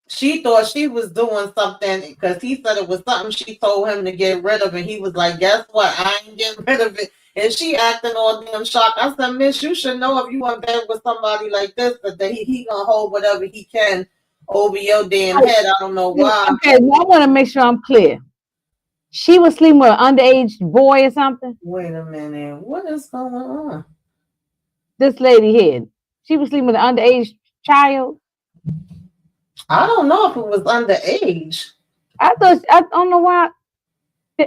She thought she was doing something because he said it was something she told him to get rid of, and he was like, "Guess what? I ain't getting rid of it." And she acting all damn shocked. I said, "Miss, you should know if you in bed with somebody like this that he gonna hold whatever he can over your damn head." I don't know why. Okay, well, I want to make sure I'm clear. She was sleeping with an underage boy or something? Wait a minute. What is going on? This lady here. She was sleeping with an underage child? I don't know if it was underage. I don't know why.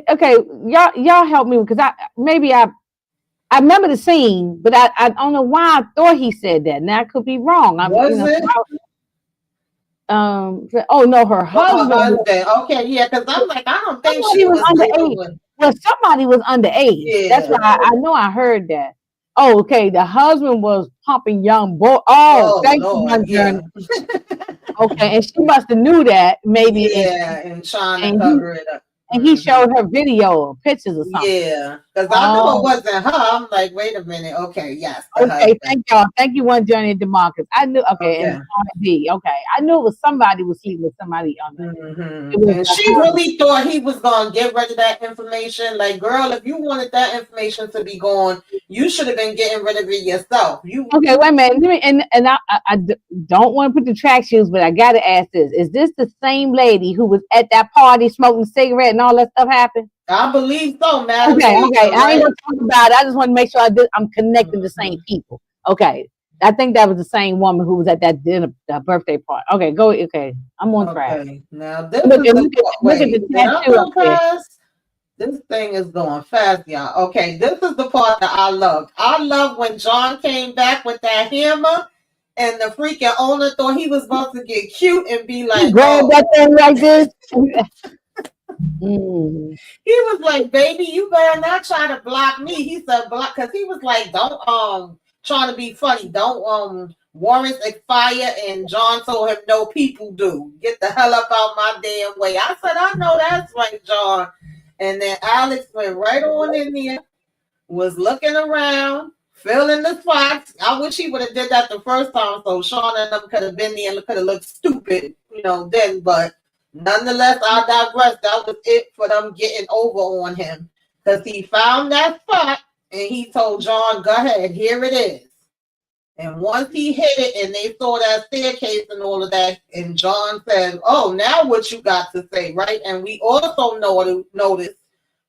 Okay, y'all help me because I remember the scene, but I don't know why I thought he said that. Now I could be wrong. Was it? Oh no, her husband. Okay, yeah, because I'm like, I don't think she was underage. Well, somebody was underage. Yeah. That's why I know I heard that. Oh, okay. The husband was pumping young boy. Oh, thank you, yeah. Okay, and she must have knew that maybe. Yeah, and trying to cover it up. And he showed her video, pictures or something. Yeah, because I know it wasn't her. I'm like, wait a minute. Okay, yes. Okay, thank y'all. Thank you, One Journey to Demarcus. I knew. Okay, and D. Okay, I knew it was somebody was sleeping with somebody on there. And she really thought he was gonna get rid of that information. Like, girl, if you wanted that information to be gone, you should have been getting rid of it yourself. Okay? Wait a minute. And I don't want to put the track shoes, but I gotta ask this: is this the same lady who was at that party smoking a cigarette and all that stuff happened? I believe so, man. Okay. I ain't gonna talk about it. I just want to make sure I'm connecting the same people. Okay. I think that was the same woman who was at that dinner, that birthday party. Okay, go. Okay, I'm on track. Okay, now this look at the tattoo up there. This thing is going fast, y'all. Okay, this is the part that I loved. I love when John came back with that hammer, and the freaking owner thought he was about to get cute and be like, grab that thing like this. He was like, "Baby, you better not try to block me." He said, "Block," because he was like, "Don't trying to be funny. Don't warrants expire." And John told him, "No, people do. Get the hell up out my damn way." I said, "I know that's right, John." And then Alex went right on in there, was looking around, filling the spots. I wish he would have did that the first time, so Sean and them could have been there and could have looked stupid, then, but. Nonetheless, I digress. That was it for them getting over on him because he found that spot and he told John, "Go ahead, here it is." And once he hit it and they saw that staircase and all of that, and John said, "Oh, now what you got to say, right?" And we also noticed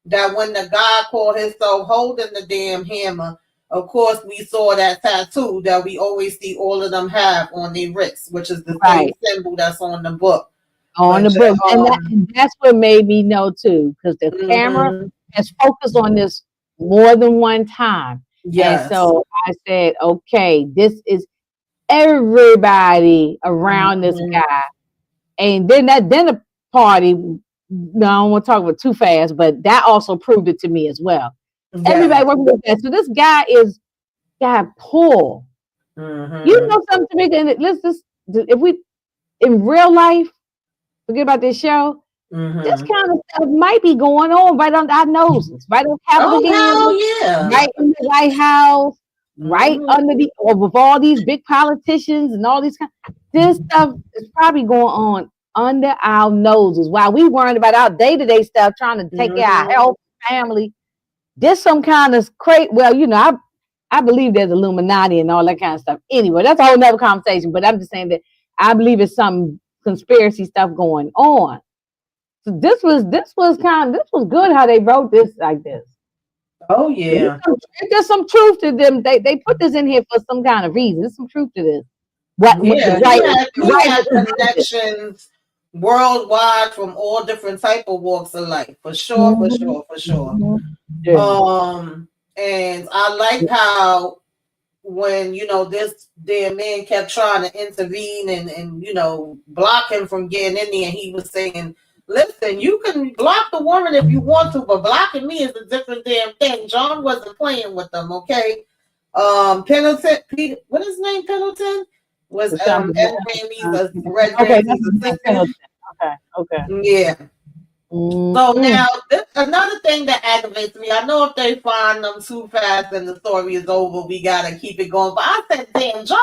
that when the guy called himself holding the damn hammer, of course, we saw that tattoo that we always see all of them have on their wrists, which is the same symbol that's on the book. On the book, and that's what made me know too, because the camera has focused on this more than one time. Yes. And so I said, okay, this is everybody around this guy. And then that dinner party, no, I don't want to talk about too fast, but that also proved it to me as well. Yeah. Everybody working with that. So this guy is pull. You know something to me? Let's just, if we in real life. Forget about this show. This kind of stuff might be going on right on our noses, right on Capitol Hill, right in the White House, right under the, or with all these big politicians and all these kind, this stuff is probably going on under our noses while we worrying about our day-to-day stuff, trying to take care of our health, family. There's some kind of crazy, well, I believe there's Illuminati and all that kind of stuff. Anyway, that's a whole nother conversation, but I'm just saying that I believe it's some conspiracy stuff going on. So this was good how they wrote this like this. Oh yeah. There's some truth to them. They put this in here for some kind of reason. There's some truth to this. Yeah, he had connections worldwide from all different type of walks of life, for sure. Yeah. And I like how when this damn man kept trying to intervene and block him from getting in there, and he was saying, listen, you can block the woman if you want to, but blocking me is a different damn thing. John wasn't playing with them, okay? Pendleton, what is his name? Pendleton was Ed Ramey's Red Ramsey's assistant. Okay. Yeah. So now, another thing that aggravates me, I know if they find them too fast and the story is over, we gotta keep it going. But I said, damn, John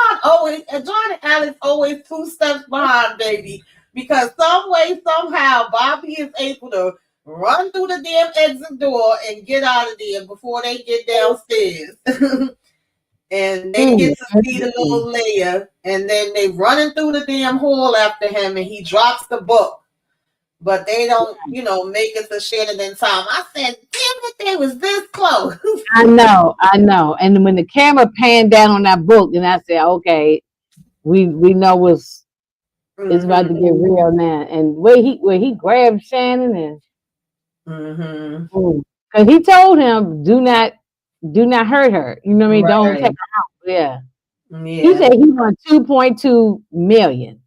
and Alex always 2 steps behind, baby. Because some way, somehow, Bobby is able to run through the damn exit door and get out of there before they get downstairs. And they get to see the little layer, and then they running through the damn hall after him, and he drops the book. But they don't, make it to Shannon in time. I said, damn it, they was this close. I know. And when the camera panned down on that book, and I said, okay, we know it's about to get real now. And where he grabbed Shannon and because he told him, do not hurt her. You know what I mean? Right. Don't take her out. Yeah. He said he won $2.2 million.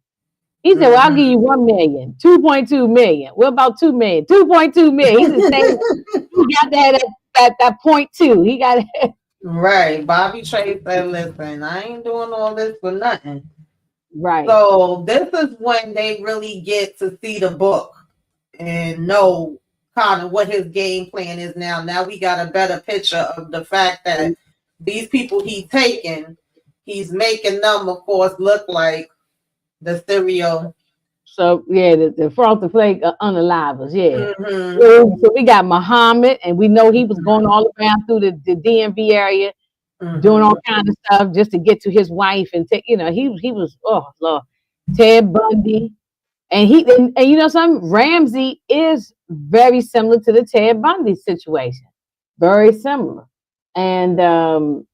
He said, well, I'll give you $1 million, $2.2 million. What about $2 million? $2.2 million. He said, he got that .2. He got it. Right. Bobby Trey said, listen, I ain't doing all this for nothing. Right. So this is when they really get to see the book and know kind of what his game plan is now. Now we got a better picture of the fact that these people he's taking, he's making them, of course, look like the stereo. So yeah, the frosted flake unalivers, yeah. So we got Muhammad, and we know he was going all around through the DMV area, doing all kinds of stuff just to get to his wife and take. He was, oh Lord, Ted Bundy, and something, Ramsey is very similar to the Ted Bundy situation, very similar, and then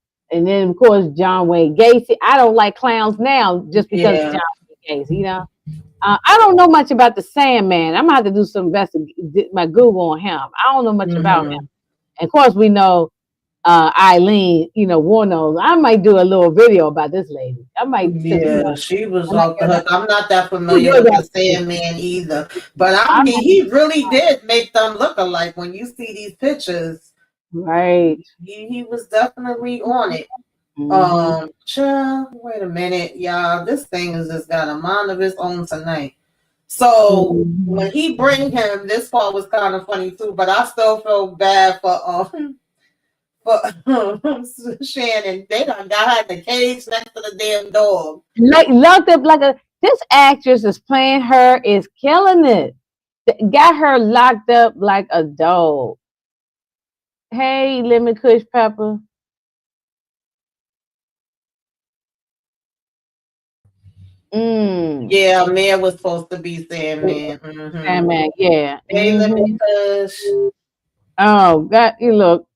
of course John Wayne Gacy. I don't like clowns now just because of John Wayne Gacy, I don't know much about the Sandman. I'm gonna have to do some my Google on him. I don't know much about him. And of course, we know Eileen, Warnos. I might do a little video about this lady. I might. Yeah, she was off the hook. I'm not that familiar with the Sandman either. But I mean, he really did make them look alike when you see these pictures. Right. He was definitely on it. Wait a minute, y'all. This thing has just got a mind of its own tonight. So when he bring him, this part was kind of funny too, but I still feel bad for Shannon. They done got her in the cage next to the damn dog. Locked up this actress is playing her, is killing it. Got her locked up like a dog. Hey, Lemon Kush Pepper. Yeah, Mayor was supposed to be Sandman. Sandman, yeah. Oh, God, you look.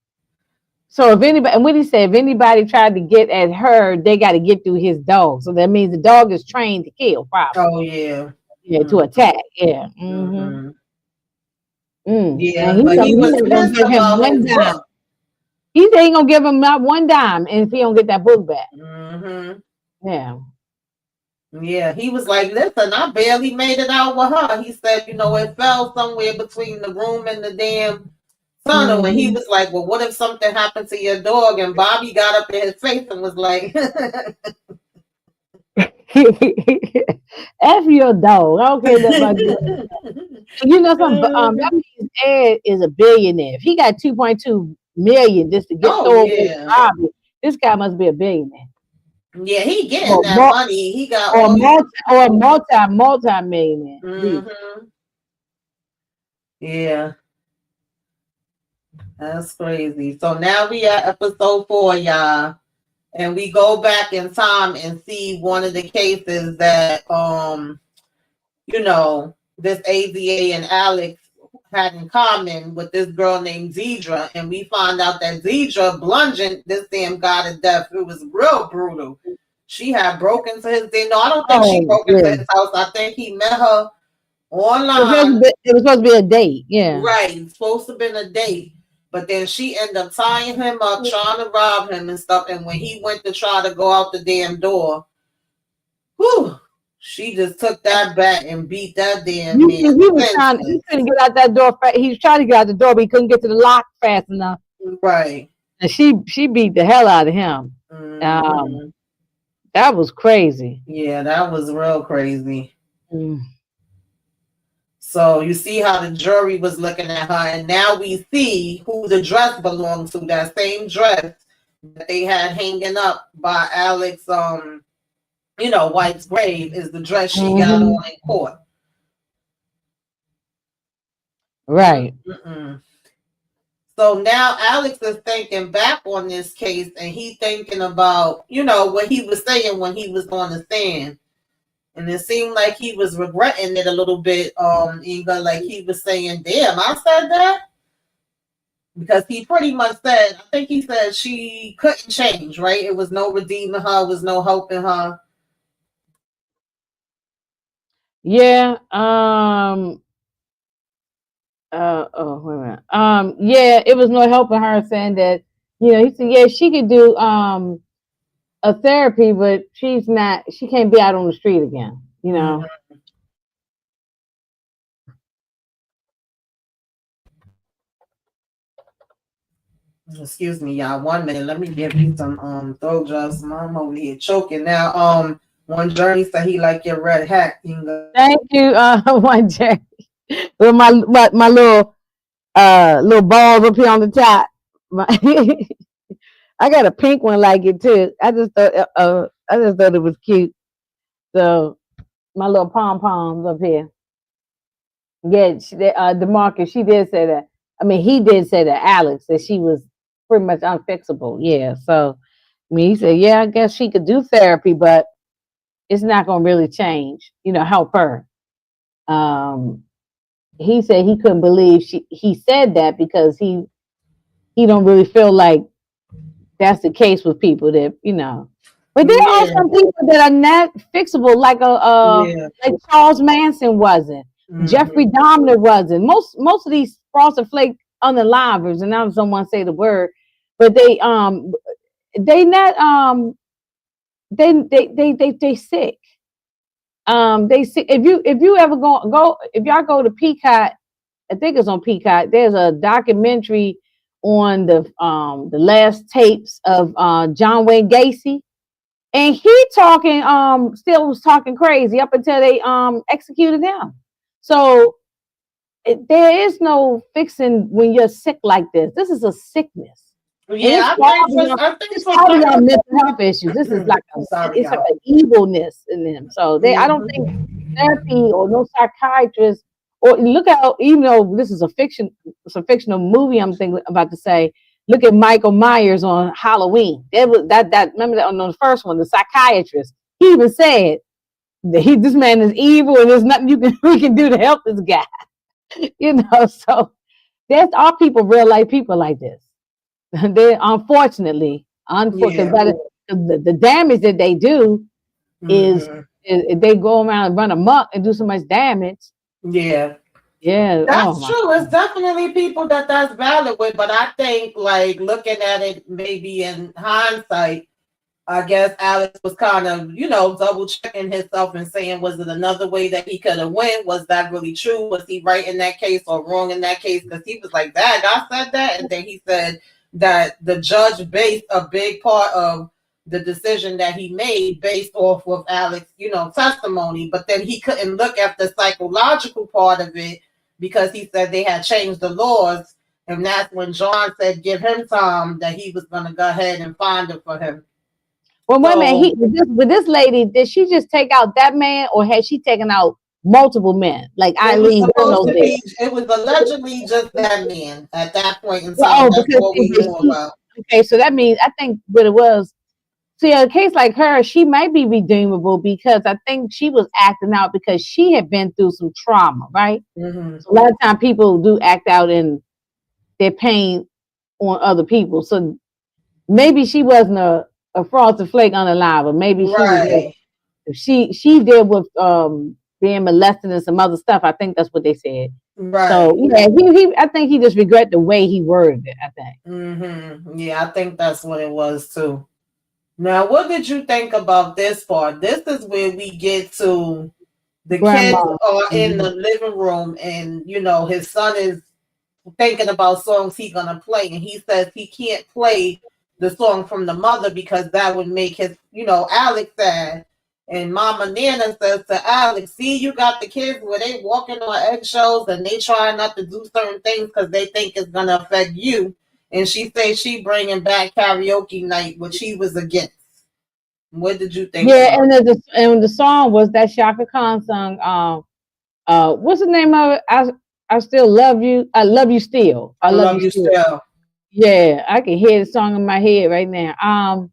So if anybody tried to get at her, they got to get through his dog. So that means the dog is trained to kill, probably. Oh yeah. Yeah, to attack. Yeah. Yeah, and but he was gonna give him one dime. He said he ain't gonna give him not one dime, and if he don't get that book back. Yeah. Yeah, he was like, listen, I barely made it out with her. He said, it fell somewhere between the room and the damn tunnel. And he was like, well, what if something happened to your dog? And Bobby got up in his face and was like, F your dog. I don't care about you. Something. That means Ed is a billionaire. If he got $2.2 million just to get over Bobby, This guy must be a billionaire. Yeah, he getting Or that money. He got or all these. multi-millionaire. Mm-hmm. Yeah, that's crazy. So now we at episode 4, y'all. And we go back in time and see one of the cases that this AZA and Alex had in common with this girl named Zedra, and we find out that Zedra bludgeoned this damn guy to death. It was real brutal. She had broken into his day. No, I don't think she broke into his house. I think he met her online. It was supposed to be a date, yeah. Right. It's supposed to have been a date. But then she ended up tying him up, trying to rob him and stuff. And when he went to try to go out the damn door, whew, she just took that bat and beat that damn man. He couldn't get out that door. He was trying to get out the door, but he couldn't get to the lock fast enough. Right. And she beat the hell out of him. Mm-hmm. That was crazy. Yeah, that was real crazy. So you see how the jury was looking at her, and now we see who the dress belonged to. That same dress that they had hanging up by Alex, White's grave is the dress she got on in court. Right. Mm-mm. So now Alex is thinking back on this case, and he thinking about, what he was saying when he was on the stand. And it seemed like he was regretting it a little bit, Inga, like he was saying, damn, I said that? Because he pretty much said, I think he said she couldn't change, right? It was no redeeming her, was no helping her. Yeah. Wait a minute. Yeah, it was no helping her, saying that, he said, yeah, she could do a therapy, but she can't be out on the street again, Mm-hmm. Excuse me, y'all. 1 minute. Let me give you some throat drops. I'm over here choking now. One Journey said he like your red hat, Inga. Thank you, one Journey. With my little balls up here on the top. I got a pink one like it too. I just thought it was cute. So my little pom poms up here. Yeah, DeMarcus, she did say that. I mean, he did say that Alex, that she was pretty much unfixable. Yeah. So he said, yeah, I guess she could do therapy, but it's not gonna really change, help her. He said he couldn't believe he said that because he don't really feel like that's the case with people that, But there are some people that are not fixable, like like Charles Manson wasn't. Mm-hmm. Jeffrey Dahmer wasn't. Most of these frosted flake unalivers, and I don't want to say the word, but they not they sick. They sick. If you ever go if y'all go to Peacock, I think it's on Peacock. There's a documentary on the last tapes of John Wayne Gacy. And he still was talking crazy up until they executed him. So there is no fixing when you're sick like this. This is a sickness. Yeah, I think it's probably on mental health issues. This is like it's like an evilness in them. So I don't think therapy or no psychiatrist, or look out, even though this is it's a fictional movie, I'm about to say. Look at Michael Myers on Halloween. That was that. Remember that on the first one, the psychiatrist. He even said that this man is evil and there's nothing we can do to help this guy. So there's our people, real life people like this. They unfortunately, the damage that they do is they go around and run amok and do so much damage. Yeah. Yeah, that's true. It's definitely people that's valid with, but I think like looking at it maybe in hindsight, I guess Alex was kind of, double checking himself and saying, was it another way that he could have went? Was that really true? Was he right in that case or wrong in that case? Because he was like, "Dad, I said that," and then he said that the judge based a big part of the decision that he made based off of Alex, testimony, but then he couldn't look at the psychological part of it because he said they had changed the laws And that's when John said, give him time, that he was going to go ahead and find it for him. Well, wait a minute. So With this lady, did she just take out that man, or had she taken out multiple men? Like it was Eileen, we don't supposed know to this. be, it was allegedly just that man at that point in Well, time. oh, That's because all we knew about. okay, so that means I think what it was. See, a case like her, she might be redeemable because I think she was acting out because she had been through some trauma, right? Mm-hmm. So a lot of time people do act out in their pain on other people. So maybe she wasn't a frosted flake on the line, but maybe she was Right. she did with being molested and some other stuff. I think that's what they said. So Right. yeah, he I think he just regret the way he worded it, I think. Mm-hmm. Yeah, I think that's what it was too. Now, what did you think about this part? This is where we get to the kids Grandma. are in Mhm. the living room, and his son is thinking about songs he's gonna play, and he says he can't play the song from the mother because that would make his, Alex sad. And Mama Nana says to Alex, "See, you got the kids where they walking on eggshells and they trying not to do certain things because they think it's gonna affect you." And she says she bringing back karaoke night, which he was against. What did you think Yeah, about and the song was that Shaka Khan song. What's the name of it? I still love you. I love you still. I I love you Love You still. Still? Yeah, I can hear the song in my head right now.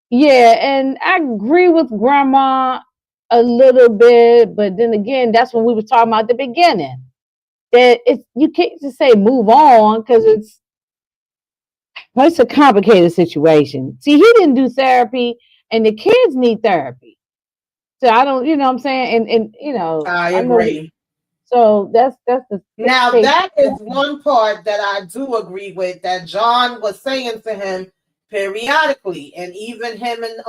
Yeah, and I agree with Grandma a little bit, but then again, that's when we were talking about at the beginning that it's you can't just say move on because it's a complicated situation. See, he didn't do therapy, and the kids need therapy. So I don't, you know what I'm saying? And I I know agree. so that's the Now case. that is one part that I do agree with, that John was saying to him periodically, and even him and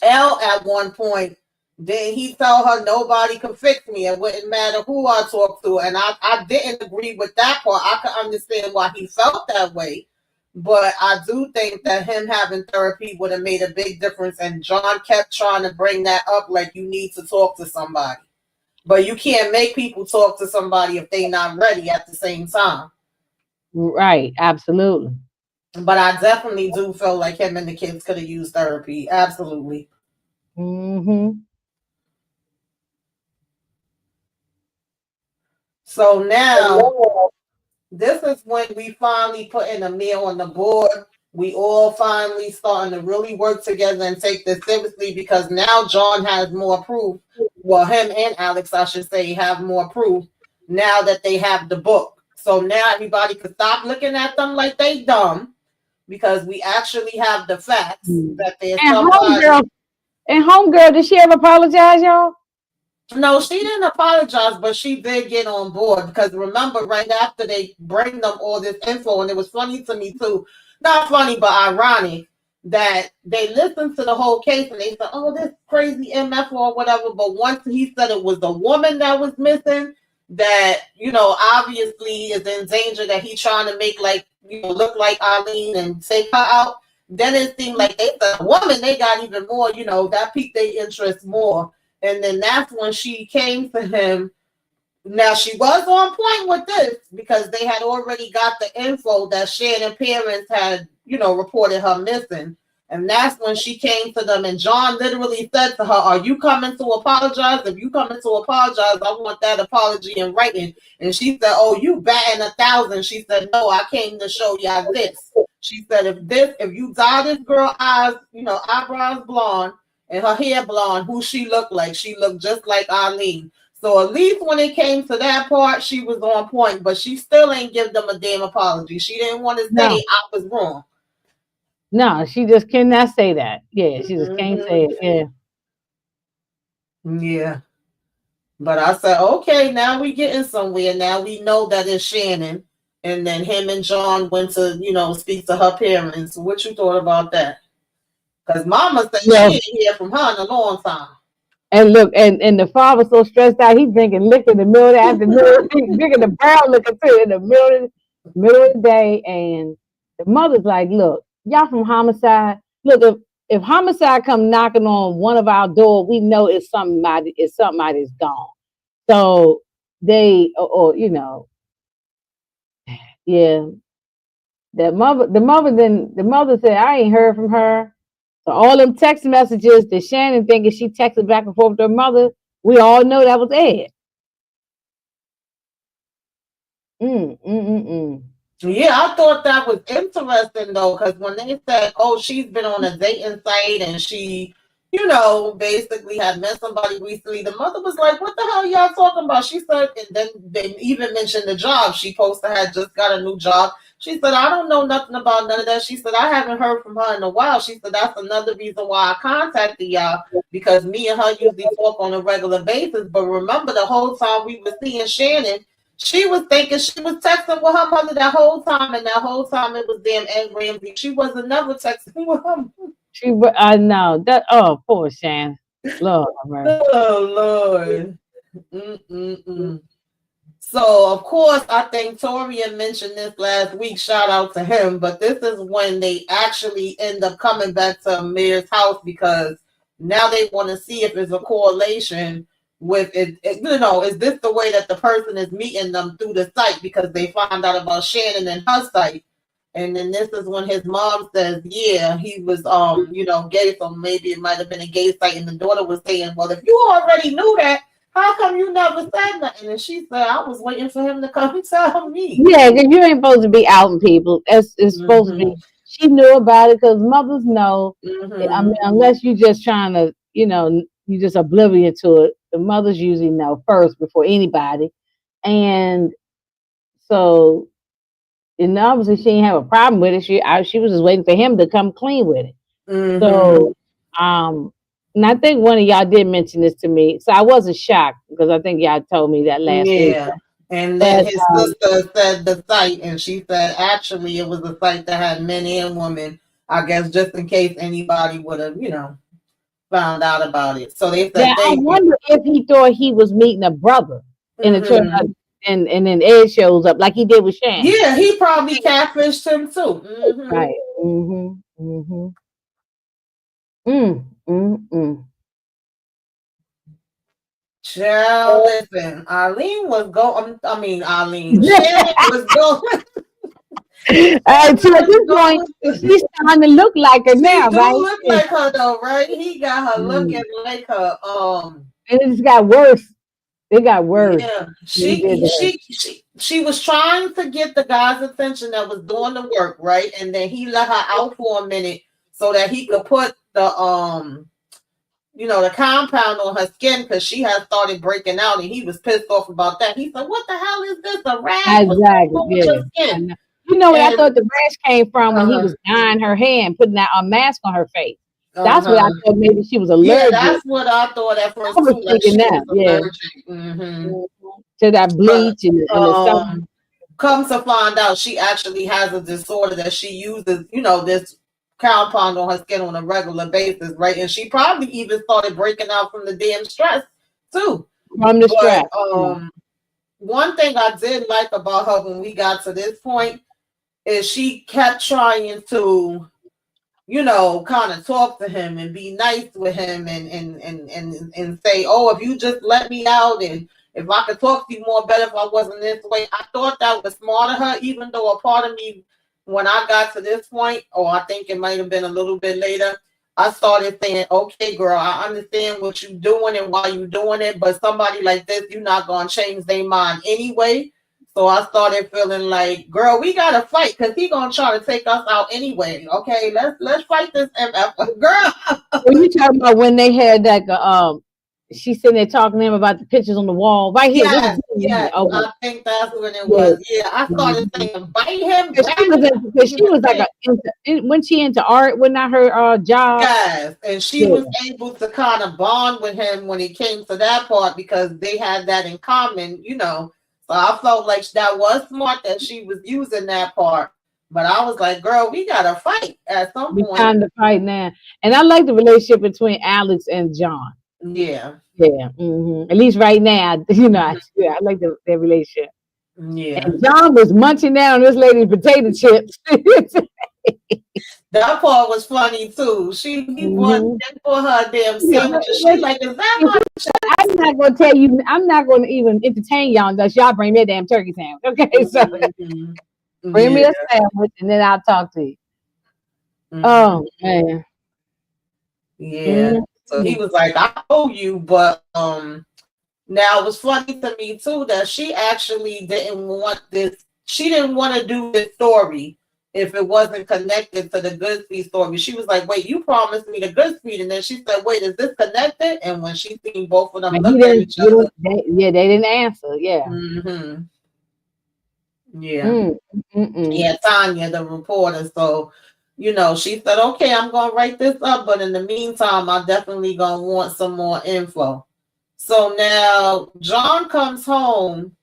L at one point. Then he tell her nobody could fix me. It wouldn't matter who I talk to, and I didn't agree with that part. I could understand why he felt that way, but I do think that him having therapy would have made a big difference. And John kept trying to bring that up, like you need to talk to somebody. But you can't make people talk to somebody if they not ready at the same time. Right, absolutely. But I definitely do feel like him and the kids could have used therapy. Absolutely. Hmm. So now this is when we finally put in a meal on the board. We all finally starting to really work together and take this seriously because now John has more proof. Well, him and Alex, I should say, have more proof now that they have the book. So now everybody can stop looking at them like they dumb because we actually have the facts that there's And somebody. homegirl, did she ever apologize, y'all? No, she didn't apologize, but she did get on board because remember, right after they bring them all this info, and it was funny to me too, not funny but ironic that they listened to the whole case and they said, "Oh, this crazy MF or whatever." But once he said it was the woman that was missing, that obviously is in danger, that he trying to make like look like Eileen and take her out. Then it seemed like they said, "Woman," they got even more, that piqued their interest more, and then that's when she came to him. Now she was on point with this because they had already got the info that Shannon parents had, reported her missing. And that's when she came to them, and John literally said to her, "Are you coming to apologize? If you coming to apologize, I want that apology in writing." And she said, "Oh, you batting 1,000." She said, "No, I came to show y'all this." She said, if you dye this girl eyes, eyebrows blonde and her hair blonde, who she looked like? She looked just like Eileen. So at least when it came to that part, she was on point, but she still ain't give them a damn apology. She didn't want to say No, I was wrong. no, she just cannot say that. Yeah, she just can't Mm-hmm. say it. Yeah. Yeah. But I said, okay, now we getting somewhere. Now we know that it's Shannon. And then him and John went to, speak to her parents. What you thought about that? Because Mama said she Well, didn't hear from her in a long time. and look, and the father so stressed out, he drinking liquor in the middle of the afternoon. He drinking the brown liquor too in the middle of the day. And the mother's like, "Look, y'all from homicide. Look, if homicide come knocking on one of our doors, we know it's somebody's gone. So they, or Yeah. The mother said, I ain't heard from her. So all them text messages that Shannon thinking she texted back and forth with her mother, we all know that was Ed. Mm, mm, mm, mm. Yeah, I thought that was interesting though, because when they said, "Oh, she's been on a dating site and she, basically had met somebody recently," the mother was like, "What the hell y'all talking about?" She said, and then they even mentioned the job. She posted had just got a new job. She said, "I don't know nothing about none of that." She said, "I haven't heard from her in a while." She said, "That's another reason why I contacted y'all because me and her usually talk on a regular basis. But remember, the whole time we were seeing Shannon." She was thinking she was texting with her mother that whole time, and that whole time it was damn Ed Ramsey. She wasn't never texting with him. I know that. Oh, poor Shannon. Lord have mercy. Oh Lord. Mm-mm-mm. So of course, I think Torian mentioned this last week. Shout out to him. But this is when they actually end up coming back to Amir's house because now they want to see if there's a correlation with it. Is this the way that the person is meeting them through the site because they found out about Shannon and her site. And then this is when his mom says, "Yeah, he was, gay, so maybe it might have been a gay site." And the daughter was saying, "Well, if you already knew that, how come you never said nothing?" And she said, "I was waiting for him to come tell me." Yeah, because you ain't supposed to be outing people. It's supposed to be. Mm-hmm. She knew about it because mothers know. I mean, Mm-hmm. unless you just trying to, you just oblivious to it. The mothers usually know first before anybody, and so and obviously she didn't have a problem with it. She was just waiting for him to come clean with it. Mm-hmm. So, and I think one of y'all did mention this to me, so I wasn't shocked because I think y'all told me that last week. Yeah. And then But his sister said the site, and she said actually it was a site that had men and women. I guess just in case anybody would have, found out about it. So they yeah, said I thank you. wonder if he thought he was meeting a brother, and it turned Mm-hmm. out, and then Ed shows up like he did with Shannon. Yeah, he probably catfished him too. Mm-hmm. Right. Mhm. Mhm. Mm. Mm. Mm. Child, listen, Eileen was going. I mean, Eileen Shannon was going. So at Was this point, going. she's starting to look like her She now, do right? look like her though, right? He got her looking Mm. like her. And it just got worse. It got worse. Yeah, He did that. she was trying to get the guy's attention that was doing the work, right? And then he let her out for a minute so that he could put the compound on her skin because she had started breaking out, and he was pissed off about that. He said, "What the hell is this? A rash? What's going Exactly. on with Yeah. your I skin?" know. You know what I And thought the rash came from when he uh was dyeing her hair and putting that a mask on her face. That's what I huh. thought. Maybe she was Yeah, allergic. that's what I thought at I first was too, that thinking she that. was Yeah. allergic. To that But bleach and the stuff. um, come to find out, she actually has a disorder that she uses, this compound on her skin on a regular basis, right? And she probably even started breaking out from the damn stress too. From the But strap. Yeah. one thing I did like about her when we got to this point is she kept trying to kind of talk to him and be nice with him and say, "Oh, if you just let me out and if I could talk to you more better if I wasn't this way." I thought that was smart of her, even though a part of me, when I got to this point, or I think it might have been a little bit later, I started saying, "Okay, girl, I understand what you're doing and why you're doing it, but somebody like this, you're not gonna change their mind anyway." So I started feeling like, girl, we gotta fight because he gonna try to take us out anyway. Okay, let's fight this MF, girl. When you talking about when they had that, she's sitting there talking to him about the pictures on the wall right here. This is Yes, yes, okay. I think that's when it Yeah. was. Yeah, I started Mhm. saying, bite him Cause back. she was like when she into art, wasn't that her job? Yes, and she Yeah. was able to kind of bond with him when it came to that part because they had that in common. So I felt like that was smart that she was using that part. But I was like, girl, we gotta fight at some We point. time to fight now. And I like the relationship between Alex and John. Yeah, Yeah. At least right now, I like their relationship. yeah. And John was munching down this lady's potato chips. That part was funny too. He bought hmm they bought her a damn Yeah, sandwich, and she like, is that my I'm not gonna tell you. I'm not gonna even entertain y'all unless y'all bring me a damn turkey sandwich. Okay, so Mhm. Bring me Yeah. a sandwich and then I'll talk to you. Mhm. Oh man. Yeah. So he Mm-hmm. was like, I owe you, but now it was funny to me too that she actually didn't want this. She didn't want to do this story if it wasn't connected to the Goodspeed story. She was like, "Wait, you promised me the Goodspeed," and then she said, "Wait, is this connected?" And when she seen both of them And he look at didn't. each He other, didn't. They didn't answer. Yeah. mm-hmm, yeah, Mm, mm-mm. yeah, Tanya, the reporter. So, she said, "Okay, I'm gonna write this up, but in the meantime, I definitely gonna want some more info." So now John comes home.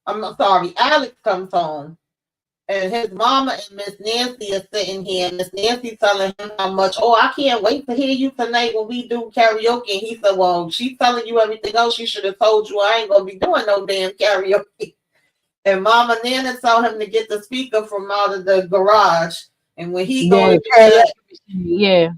I'm sorry, Alex comes home, and his mama and Miss Nancy are sitting here. Miss Nancy telling him how much, oh, I can't wait to hear you tonight when we do karaoke. And he said, well, she's telling you everything else. She should have told you I ain't gonna be doing no damn karaoke. And Mama Nana told him to get the speaker from out of the garage. And when he go Yeah. to The do that, karaoke machine. Yeah.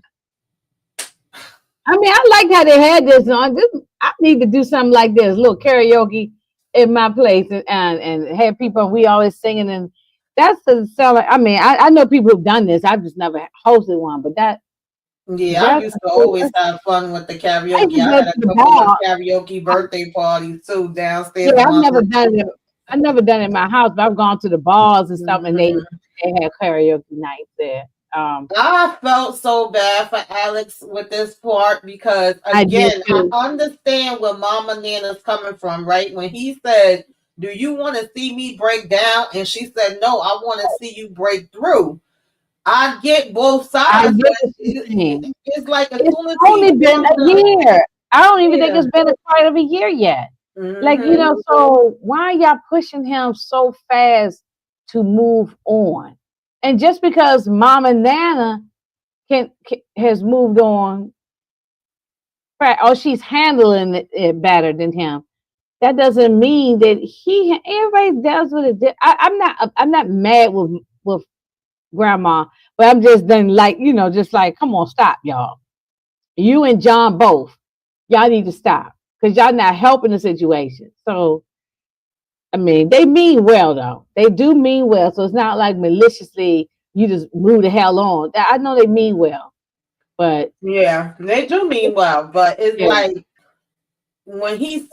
I mean, I like how they had this on. This, I need to do something like this, little karaoke in my place, and have people. We always singing, and that's the sound. Like, I mean, I know people who've done this. I've just never hosted one, but yeah, I that's used to always have fun with the I used karaoke. to I go had to a the couple of bar. karaoke birthday parties too downstairs Yeah, in I've my never done it. I've never done it in my house, but I've gone to the bars and stuff, and house. they had karaoke nights there. I felt so bad for Alex with this part because, I did again, I too. understand where Mama Nana's coming from, right? When he said, do you want to see me break down? And she said, no, I want to see you break through. I get both I sides, get but what you're saying. it's like as It's soon as he only been built a up, year. I don't even think yeah. it's been a quite of a year yet. Like, Mm-hmm. so why are y'all pushing him so fast to move on? And just because Mama Nana has moved on, right, or she's handling it better than him, that doesn't mean that everybody does what it did. I'm not mad with grandma, but I'm just then like, just like, come on, stop, y'all. You and John both, y'all need to stop because y'all not helping the situation. So I mean, they mean well though. They do mean well. So it's not like maliciously you just move the hell on. I know they mean well, but Yeah, they do mean well, but it's yeah, like when he's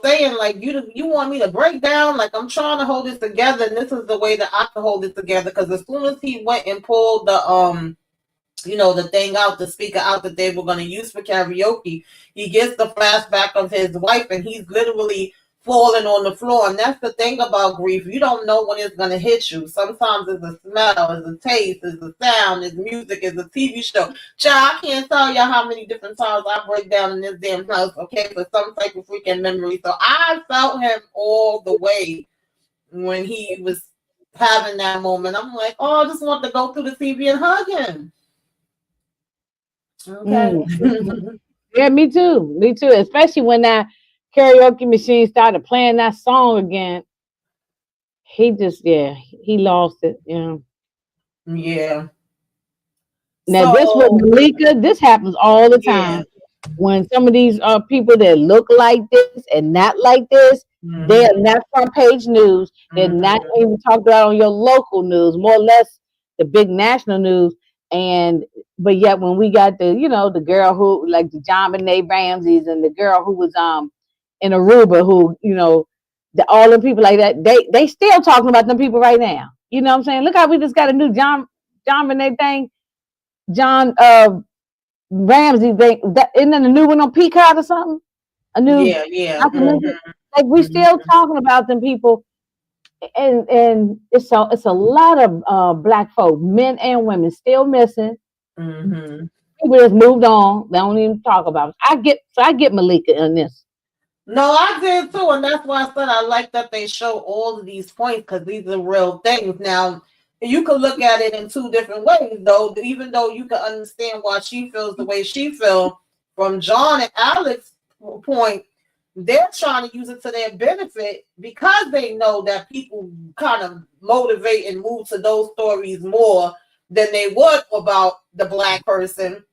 saying like you want me to break down, like I'm trying to hold it together and this is the way that I can hold it together, because as soon as he went and pulled the thing out, the speaker out that they were going to use for karaoke, he gets the flashback of his wife and he's literally falling on the floor. And that's the thing about grief. You don't know when it's going to hit you. Sometimes it's a smell, it's a taste, it's a sound, it's music, it's a TV show. Child, I can't tell you how many different times I break down in this damn house, okay, for some type of freaking memory. So I felt him all the way when he was having that moment. I'm like, oh, I just want to go through the TV and hug him. Okay. mm, mm. Yeah, me too. Especially when that karaoke machine started playing that song again. He lost it. Yeah. Yeah. Now this with So Malika, this happens all the yeah. time. When some of these people that look like this and not like this, they are Mm-hmm. not front page news. They're not Mm-hmm. even talked about on your local news, more or less the big national news. And but yet when we got the girl who like the John Benet Ramses and the girl who was in Aruba who all the people like that, they still talking about them people right now. You know what I'm saying? Look how we just got a new John Benet thing. John Ramsey thing. Isn't that a new one on Peacock or something? A new Yeah, yeah. documentary. Mm-hmm. Like we still talking about them people, and it's a lot of black folk, men and women, still missing. Mm-hmm. People just moved on. They don't even talk about it. I get Malika in this. No, I did too, and that's why I said I like that they show all of these points because these are real things. Now, you could look at it in two different ways, though. Even though you can understand why she feels the way she feels, from John and Alex's point, they're trying to use it to their benefit because they know that people kind of motivate and move to those stories more than they would about the black person.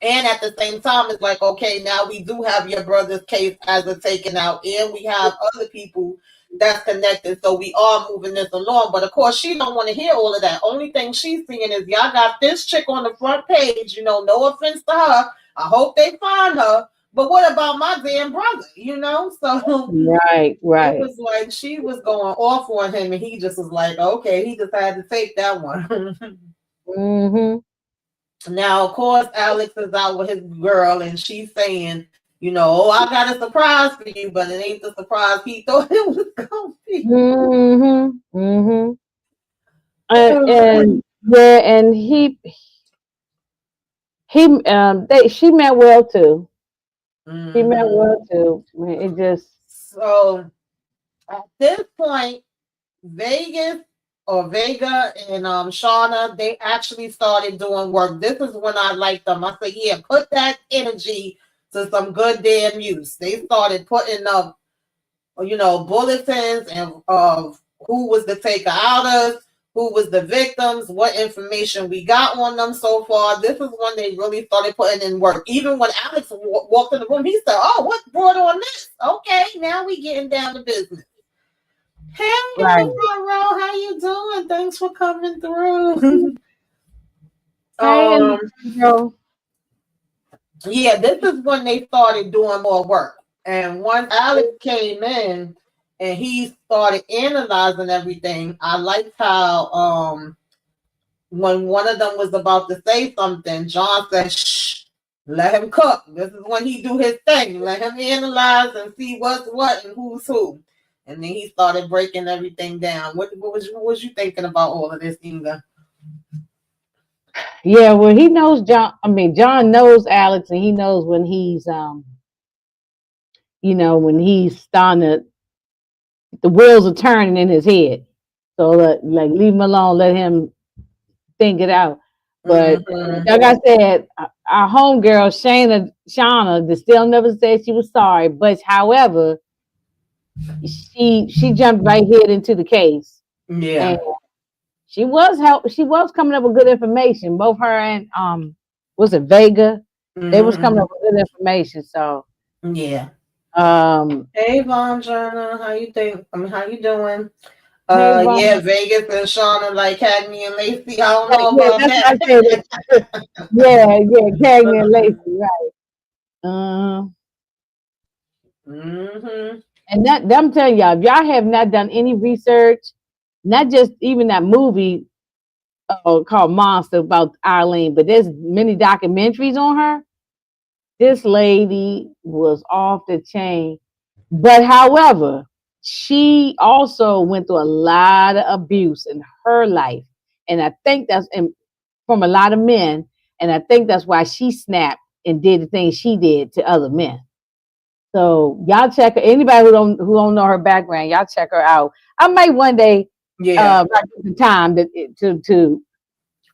And at the same time, it's like, okay, now we do have your brother's case as a taken out, and we have other people that's connected. So we are moving this along. But of course, she don't want to hear all of that. Only thing she's seeing is y'all got this chick on the front page. You know, no offense to her. I hope they find her. But what about my damn brother? You know, so Right, it right. was like she was going off on him, and he just was like, okay, he just had to take that one. Mm-hmm. Now, of course, Alex is out with his girl, and she's saying, you know, oh, I got a surprise for you, but it ain't the surprise he thought it was gonna be. Mm-hmm. Mm-hmm. And yeah, and she meant well too. She meant Mm-hmm. well too. I mean, it just So at this point, Vegas or Vega and Shauna, they actually started doing work. This is when I liked them. I said, yeah, put that energy to some good damn use. They started putting up, you know, bulletins and of who was the taker outers, who was the victims, what information we got on them so far. This is when they really started putting in work. Even when Alex walked in the room, he said, "Oh, what brought on this? Okay, now we getting down to business." Hey, in right. the front row, how you doing? Thanks for coming through. Hey, and um, girl. yeah, this is when they started doing more work. And once Alex came in and he started analyzing everything, I liked how when one of them was about to say something, John said, "Shh, let him cook." This is when he do his thing. Let him analyze and see what's what and who's who. And then he started breaking everything down. What was you thinking about all of this, Inga? Yeah, well, he knows John. I mean, John knows Alex, and he knows when he's when he's starting to the wheels are turning in his head. So like leave him alone, let him think it out. But Mm-hmm. like I said, our homegirl Shauna, that still never said she was sorry. But however, she jumped right head into the case, and Yeah. she was coming up with good information. Both her and was it Vega? They was coming Mm-hmm. up with good information. So Yeah. um, Hey, Vonjana, how you think? I mean, how you doing? hey, Yeah, Vaughn. Vegas and Shauna like Cagney and Lacey. I don't know Yeah, about that's what I that. said. Yeah, yeah, Cagney and Lacey, right? Uh, Mm-hmm. and that I'm telling y'all, if y'all have not done any research, not just even that movie called Monster about Eileen, but there's many documentaries on her. This lady was off the chain. But however, she also went through a lot of abuse in her life. And I think from a lot of men. And I think that's why she snapped and did the things she did to other men. So y'all check her. Anybody who don't know her background, y'all check her out. I might one day Yeah. like the time to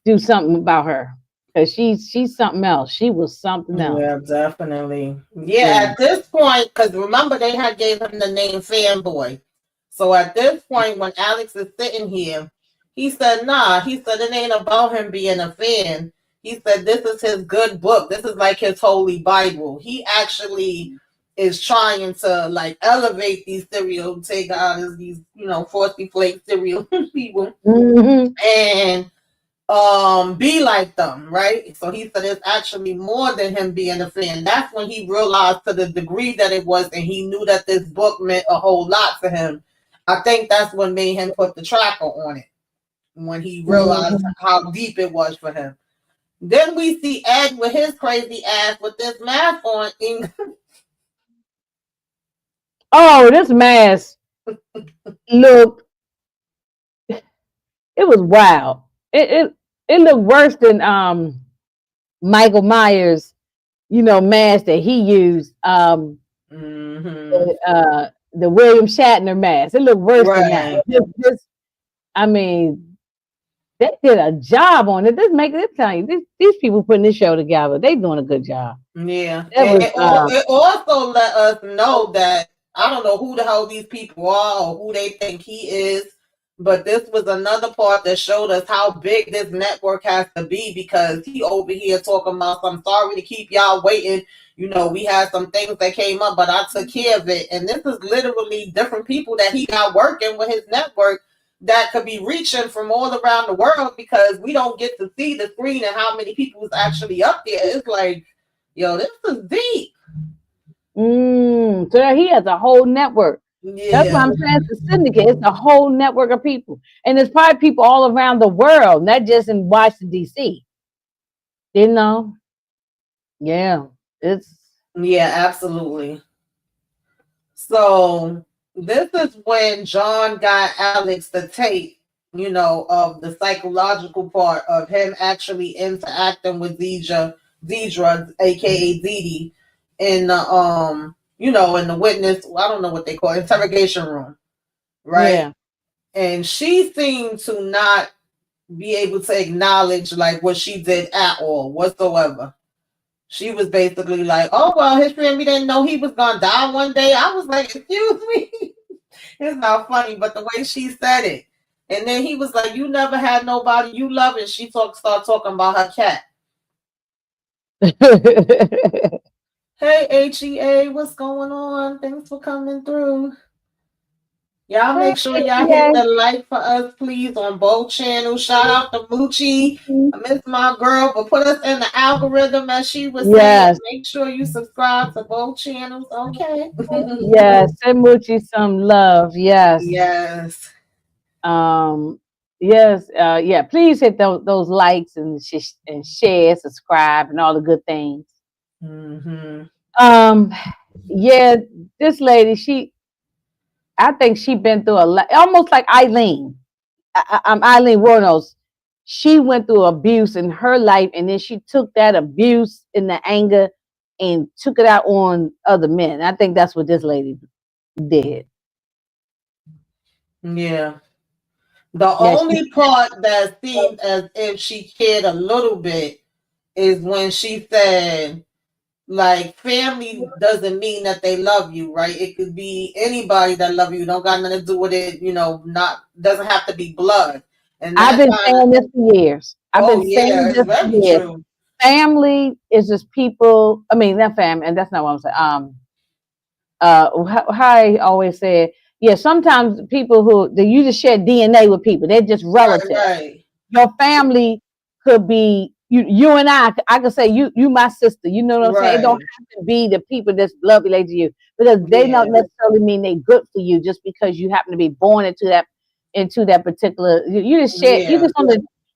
do something about her. Because she's something else. She was something else. Yeah, definitely. Yeah, Yeah. at this point, because remember they had gave him the name Fanboy. So at this point, when Alex is sitting here, he said, nah, he said it ain't about him being a fan. He said this is his good book. This is like his holy Bible. He actually is trying to like elevate these serial take artists, these, you know, Frosty Flake serial people. Hmm. And be like them, right? So he said it's actually more than him being a fan. That's when he realized to the degree that it was, and he knew that this book meant a whole lot to him. I think that's what made him put the tracker on it when he realized Hmm. how deep it was for him. Then we see Ed with his crazy ass with this mask on. Oh, this mask looked. It was wild. It looked worse than Michael Myers, mask that he used. Mm-hmm. The William Shatner mask. It looked worse than that. Right. I mean, they did a job on it. This telling you, these people putting this show together, they doing a good job. Yeah. It And was it also let us know that I don't know who the hell these people are or who they think he is. But this was another part that showed us how big this network has to be, because he over here talking about, I'm sorry to keep y'all waiting. We had some things that came up, but I took care of it. And this is literally different people that he got working with his network that could be reaching from all around the world, because we don't get to see the screen and how many people is actually up there. It's like, yo, this is deep. So he has a whole network. That's what Yeah. I'm saying. It's a syndicate. It's a whole network of people. And there's probably people all around the world, not just in Washington, D.C. You know? Yeah. It's Yeah, absolutely. So this is when John got Alex the tape, of the psychological part of him actually interacting with Deidre, aka Dee Dee, in the in the witness, I don't know what they call it, interrogation room, right? yeah. And she seemed to not be able to acknowledge like what she did at all whatsoever. She was basically like, "Oh well, his family didn't know he was gonna die one day." I was like, "Excuse me." It's not funny, but the way she said it. And then he was like, "You never had nobody you love," and she start talking about her cat. Hey HEA, what's going on? Thanks for coming through. Y'all Hey, make sure y'all hit yeah. the like for us, please, on both channels. Shout out to Moochie. I miss my girl, but put us in the algorithm, as she was saying. Yes. Make sure you subscribe to both channels, okay? Yes. Send Moochie some love. Yes. Yes. Um, yes. Yeah. Please hit those likes and share, subscribe, and all the good things. Mm-hmm. Um, yeah. This lady, I think she been through a lot, almost like Eileen. I'm Eileen Warnos. She went through abuse in her life, and then she took that abuse and the anger and took it out on other men. I think that's what this lady did. Yeah. The Yeah, only part that seemed as if she cared a little bit is when she said, like, family doesn't mean that they love you, right? It could be anybody that love you. Don't got nothing to do with it, not doesn't have to be blood. And I've that been kind of, saying this for years. I've oh been yeah, saying it's this for very years. true. Family is just people. I mean, not family, and that's not what I'm saying. How I always say, yeah. Sometimes people you just share DNA with people. They're just Right, relatives. right. Your family could be you and I could say you my sister. You know what I'm saying? It don't Right. have to be the people that's blood related to you, because they don't Yeah. necessarily mean they good for you just because you happen to be born into that particular. You just share. Yeah.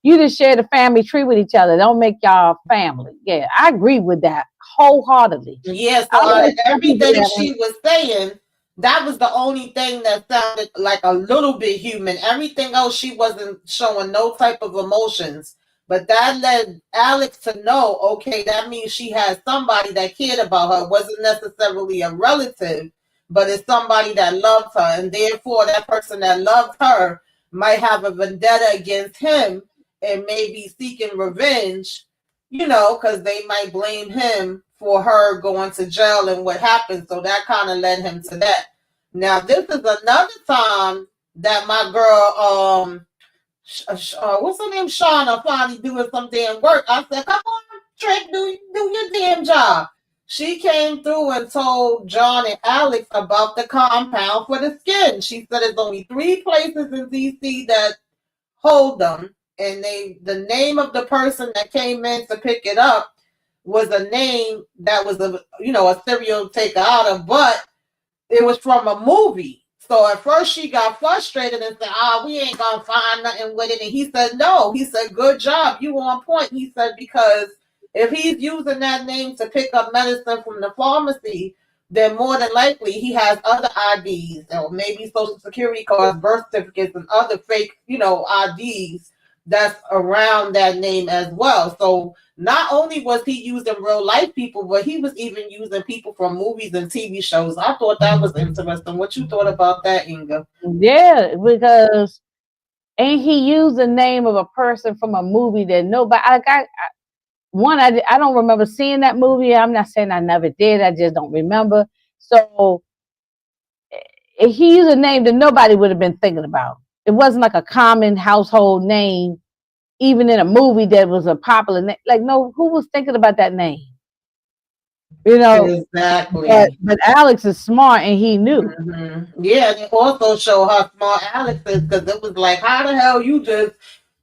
You just share the family tree with each other. Don't make y'all family. Yeah, I agree with that wholeheartedly. Yeah, I so out of don't tell people everything that. she was saying, that was the only thing that sounded like a little bit human. Everything else, she wasn't showing no type of emotions. But that led Alex to know, okay, that means she had somebody that cared about her. It wasn't necessarily a relative, but it's somebody that loved her. And therefore, that person that loved her might have a vendetta against him and may be seeking revenge, because they might blame him for her going to jail and what happened. So that kind of led him to that. Now, this is another time that my girl, what's her name, Shauna, finally doing some damn work. I said, come on, Trick, do your damn job. She came through and told John and Alex about the compound for the skin. She said there's only 3 places in DC that hold them, and the name of the person that came in to pick it up was a name that was a serial taker out of, but it was from a movie. So at first she got frustrated and said, we ain't gonna find nothing with it. And he said, no. He said, good job, you on point. He said, because if he's using that name to pick up medicine from the pharmacy, then more than likely he has other IDs, or maybe social security cards, birth certificates, and other fake, IDs that's around that name as well. So not only was he using real life people, but he was even using people from movies and TV shows. I thought that was interesting. What you thought about that, Inga? Yeah, because ain't he used the name of a person from a movie that nobody like I don't remember seeing that movie. I'm not saying I never did. I just don't remember. So he used a name that nobody would have been thinking about. it wasn't like a common household name, even in a movie that was a popular name. Like, no, who was thinking about that name? You know, Exactly. but Alex is smart and he knew. Yeah, and it also showed how smart Alex is because it was like, how the hell you just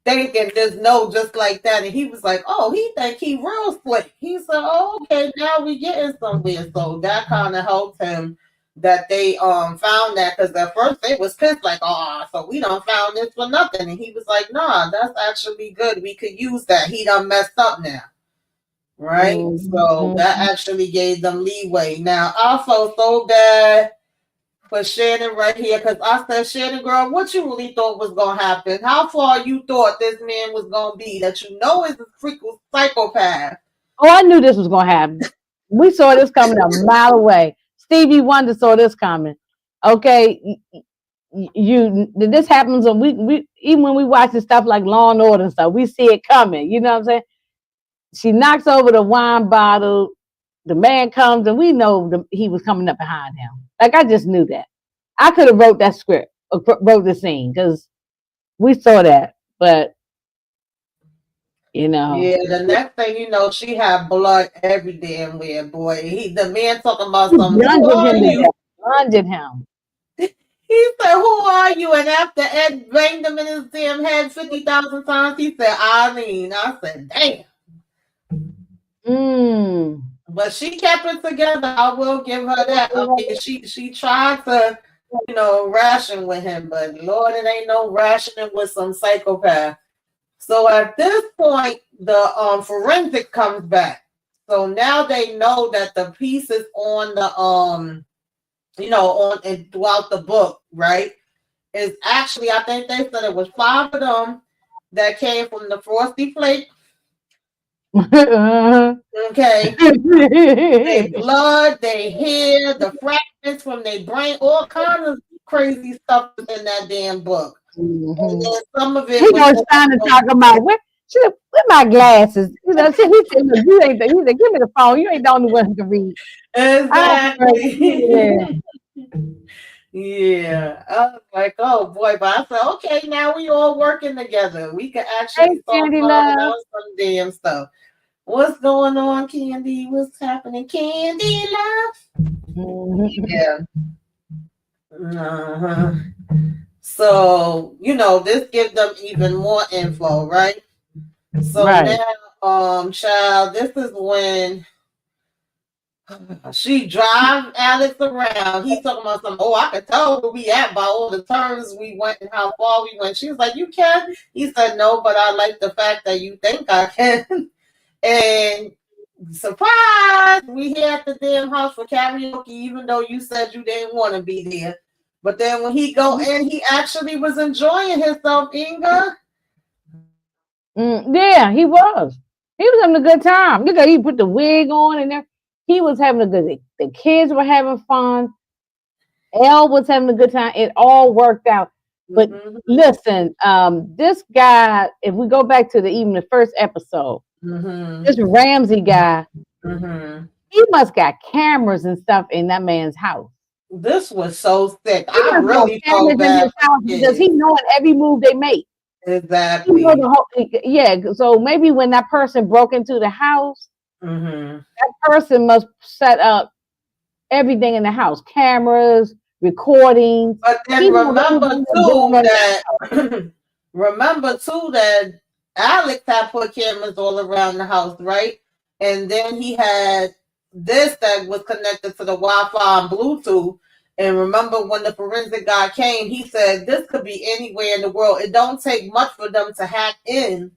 think and just know just like that? And he was like, oh, he think he real slick. He said, oh, okay, now we getting somewhere. So that kind of helped him that they found that because at first they was pissed like, oh, so we done found this for nothing. And he was like, nah, that's actually good. We could use that. He done messed up now. Right? So that Mm-hmm. actually gave them leeway. Now I felt so bad for Shannon right here because I said, Shannon, girl, what you really thought was gonna happen? How far you thought this man was gonna be that you know is a freaking psychopath? Oh, I knew this was gonna happen. We saw this coming a mile away. Stevie Wonder saw this coming. Okay, this happens when we even when we watching stuff like Law and Order and stuff, we see it coming. You know what I'm saying? She knocks over the wine bottle. The man comes, and we know he was coming up behind him. Like I just knew that. I could have wrote that script, or wrote the scene because we saw that. But you know, Yeah, the next thing you know, she had blood every damn where, boy. The man talking about he some, who bludgeoned are him to you? death. Bludgeoned him. He said, who are you? And after Ed banged him in his damn head 50,000 times, he said, Eileen. I said, damn. Mm. But she kept it together. I will give her that. I mean, she tried to, ration with him, but Lord, it ain't no rationing with some psychopath. So at this point, the forensic comes back. So now they know that the pieces on the on and throughout the book, right? Is actually, I think they said it was 5 of them that came from the Frosty Flake. Okay. They blood, they hair, the fragments from their brain, all kinds of crazy stuff was in that damn book. And then some of it He was was trying to talk about where my glasses. You know, so he said, "Look, you ain't." He said, "Give me the phone. You ain't the only one who can read." exactly. Yeah, I was like, oh boy, but I said, okay, now we all working together. We can Hey, actually start Candy finding Love. out some damn stuff. What's going on, Candy? What's happening, Candy Love? Yeah. Uh-huh. So, this gives them even more info, right? So Right. now, child, this is when she drives Alex around. He's talking about something. Oh, I could tell where we at by all the turns we went and how far we went. She was like, you can? He said, no, but I like the fact that you think I can. And surprise, we here at the damn house for karaoke, even though you said you didn't want to be there. But then when he go in, he actually was enjoying himself, Inga. Yeah, he was. He was having a good time. Look at he put the wig on and there. He was having a good. The kids were having fun. Elle was having a good time. It all worked out. But listen, this guy, if we go back to even the first episode, this Ramsey guy, he must got cameras and stuff in that man's house. This was so sick. He I must got really cameras felt in bad his house because he knowing every move they make. He know Exactly. the whole, yeah. So maybe when that person broke into the house, that person must set up everything in the house, cameras, recordings. But then He knows everything that's going on in the house. remember too that Alex had put cameras all around the house, right? And then he had this that was connected to the Wi-Fi and Bluetooth. And remember when the forensic guy came, he said this could be anywhere in the world. It don't take much for them to hack in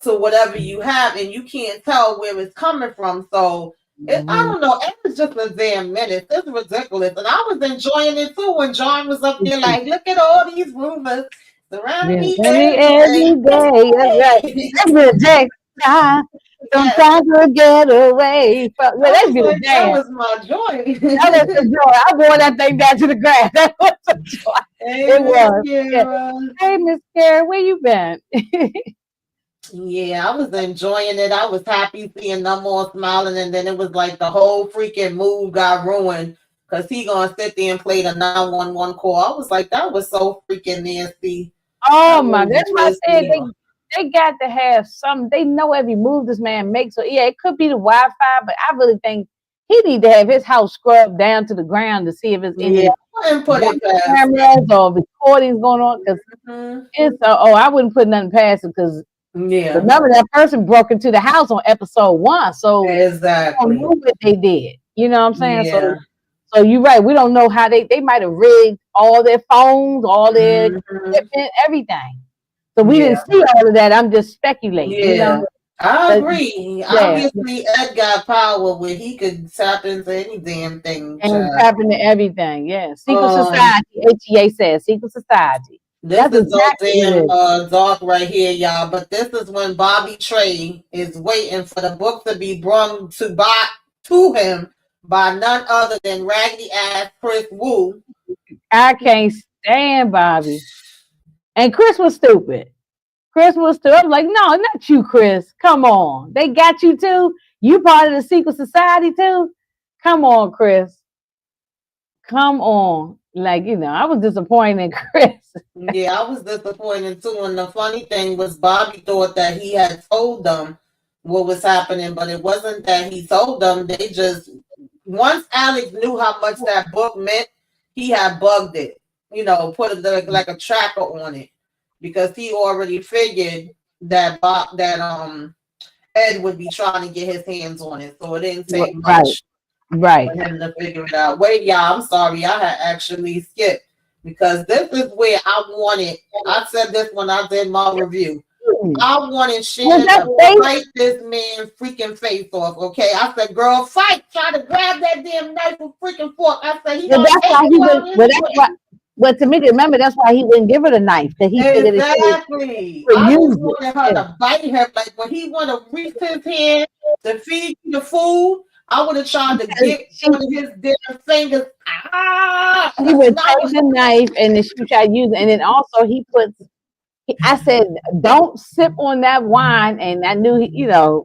to whatever you have, and you can't tell where it's coming from. So I don't know. It was just a damn minute. It's ridiculous, and I was enjoying it too when John was up there like, "Look at all these rumors surrounding me Every every day, that's right. day." Every day, time. Yes. Sometimes we'll get away. Well, I that'd was be the like, that jam. was my joy. That was the joy. I wore that thing down to the grass. That was the joy. It Amen, was. Yeah. Kara. Hey, Miss Karen, where you been? Yeah, I was enjoying it. I was happy seeing them all smiling, and then it was like the whole freaking move got ruined because he gonna sit there and play the 911 call. I was like, that was so freaking nasty. Oh That my, movie that's why pissed I said me off. they got to have some. They know every move this man makes. So yeah, it could be the Wi-Fi, but I really think he need to have his house scrubbed down to the ground to see if there's Yeah, any I wouldn't put it past cameras or recordings going on. Because him. it's oh, I wouldn't put nothing past him because Yeah, remember that person broke into the house on episode 1, so I don't know exactly. what they did. You know what I'm saying? So Yeah. so you're right. We don't know how they might have rigged all their phones, all their Hmm. equipment, everything. So we didn't Yeah. see all of that. I'm just speculating, you know. Yeah. I But agree. yeah, Obviously, Ed got power where he could tap into any damn thing, and child. tap into everything. Yeah, secret Um, society. HEA says secret society. this That's is so exactly what it damn is. dark right here, y'all. But this is when Bobby Trey is waiting for the book to be brought to him by none other than raggedy ass Chris Wu. I can't stand Bobby. And Chris was stupid. Chris was stupid. I'm like, no, not you, Chris. Come on. They got you too. You part of the secret society too. Come on, Chris. Come on. Like, I was disappointed in Chris. Yeah, I was disappointed too. And the funny thing was, Bobby thought that he had told them what was happening, but it wasn't that he told them. They just, once Alex knew how much that book meant, he had bugged it, put like a tracker on it because he already figured that Ed would be trying to get his hands on it. So it didn't take Right, much right. for him to figure it out. Wait, y'all, I'm sorry. I had actually skipped because this is where I wanted. I said this when I did my review. I wanted Was Shannon that to fake? fight this man's freaking face off. Okay, I said, "Girl, fight! Try to grab that damn knife with freaking fork." I said, "He Well, gonna that's take why he you would. out Well, that's why. anyway." Well, Tamika, remember that's why he wouldn't give her the knife. That he figured that Exactly. would I use just it. wanted her Yeah. to bite him. Like when he want to reach his hand to feed you the food, I would have tried to Because get one of his damn fingers. Ah, he would and I take the knife and then she would try to use it. And then also he puts. I said, don't sip on that wine. And I knew was.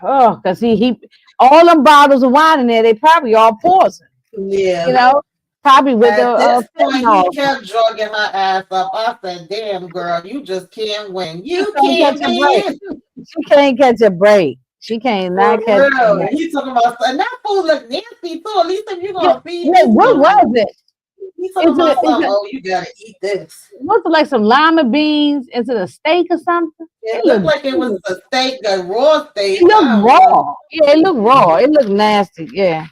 oh, because he all them bottles of wine in there, they probably all poison. You Yeah. know, probably with the At this point, he fentanyl. kept drugging her ass up. I said, "Damn, girl, you just can't win. She You can't catch can't a break. win." She can't catch a break. She can't For not catch a real. break. And he talking about, and that food look nasty too. At least if you're Yeah, gonna feed yeah, me what something, was it? he's talking Is it about is something. it Oh, you gotta eat this. was it like some lima beans? Is it a steak or something? It It looked looked like it was a steak, a raw it steak. looked I don't know. raw. Yeah, it looked raw. It looked nasty. Yeah.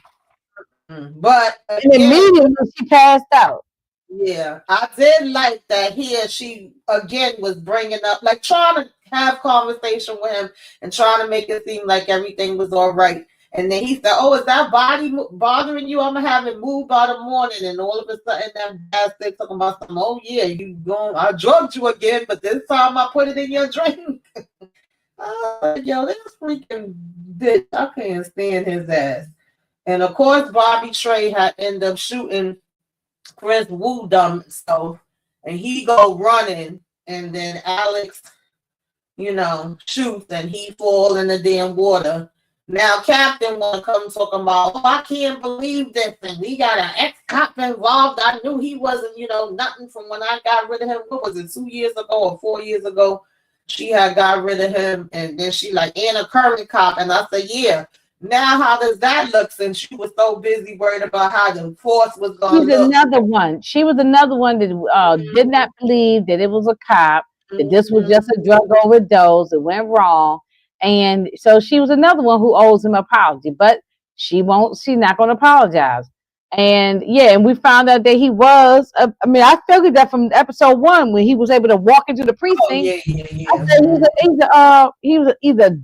But And again, immediately she passed out. yeah, I did like that she again was bringing up, like trying to have conversation with him and trying to make it seem like everything was all right. And then he said, "Oh, is that body bothering you? I'm gonna have it moved by the morning." And all of a sudden, that bastard talking about some, "Oh yeah, you going? I drugged you again, but this time I put it in your drink." Yo, this freaking bitch, I can't stand his ass. And of course, Bobby Trey had ended up shooting Chris Wu dumb himself, and he go running, and then Alex, shoots, and he fall in the damn water. Now Captain wanna come talking about, oh, I can't believe this, and we got an ex-cop involved. I knew he wasn't, nothing from when I got rid of him. What was it, 2 years ago or 4 years ago? She had got rid of him, and then she like, and a current cop, and I said, yeah. Now how does that look since she was so busy worried about how the force was gonna She's look? another one. She was another one that did not believe that it was a cop, that this was just a drug overdose. It went wrong. And so she was another one who owes him an apology, but she won't, she's not going to apologize. And yeah, and we found out that he was, I mean, I figured that from episode 1 when he was able to walk into the Oh precinct. yeah, yeah, I yeah. said he was either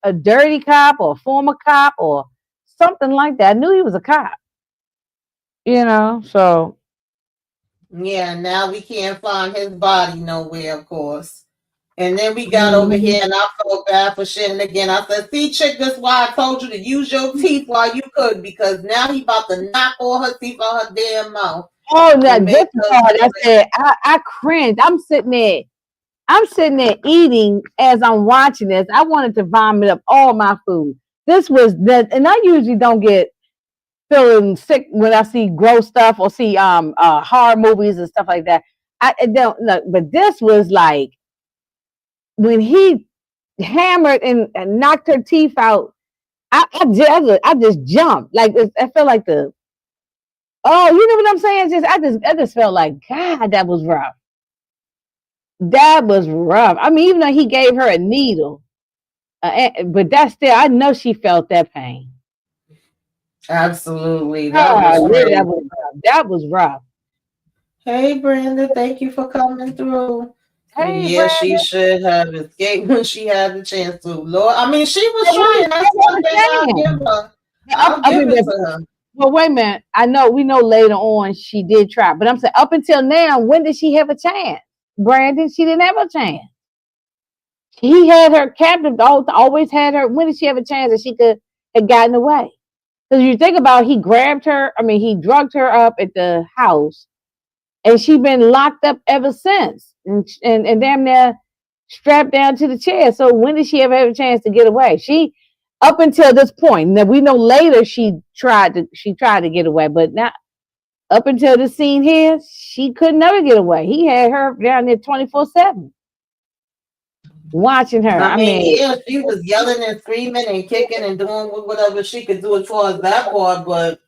a dirty cop or a former cop or something like that. I knew he was a cop, so Yeah, now we can't find his body nowhere, of course. And then we got over here, and I felt bad for Shannon again. I said, "See, chick, that's why I told you to use your teeth while you could, because now he about to knock all her teeth out her damn mouth oh, now and this make is her hard. do I it." said, I cringed. I'm sitting there eating as I'm watching this. I wanted to vomit up all my food. This was that, and I usually don't get feeling sick when I see gross stuff or see horror movies and stuff like that. I don't look, but this was like when he hammered and knocked her teeth out. I just jumped. Like I felt like the you know what I'm saying? I just felt like God, that was rough. That was rough. I mean, even though he gave her a needle, but that still, I know she felt that pain. Absolutely. That Oh, was yeah, crazy. that was rough. Hey, Brenda, thank you for coming through. So, Hey, yeah, she Brandon. should have escaped when she had the chance to. Lord, I mean, she was Yeah, trying. That's one thing I'll understand. give her. Up, I'll I give mean, it to her. well, wait a minute. We know later on she did try, but I'm saying up until now, when did she have a chance? Brandon, she didn't have a chance. He had her captive, always had her. When did she have a chance that she could have gotten away? Because you think about, he grabbed her. I mean, he drugged her up at the house, and she been locked up ever since, and damn near strapped down to the chair. So when did she ever have a chance to get away? She, up until this point. Now we know later she tried to get away, but not up until the scene here, she could never get away. He had her down there 24/7, watching her. I I mean, mean, yeah, she was yelling and screaming and kicking and doing whatever she could do as far as that part, but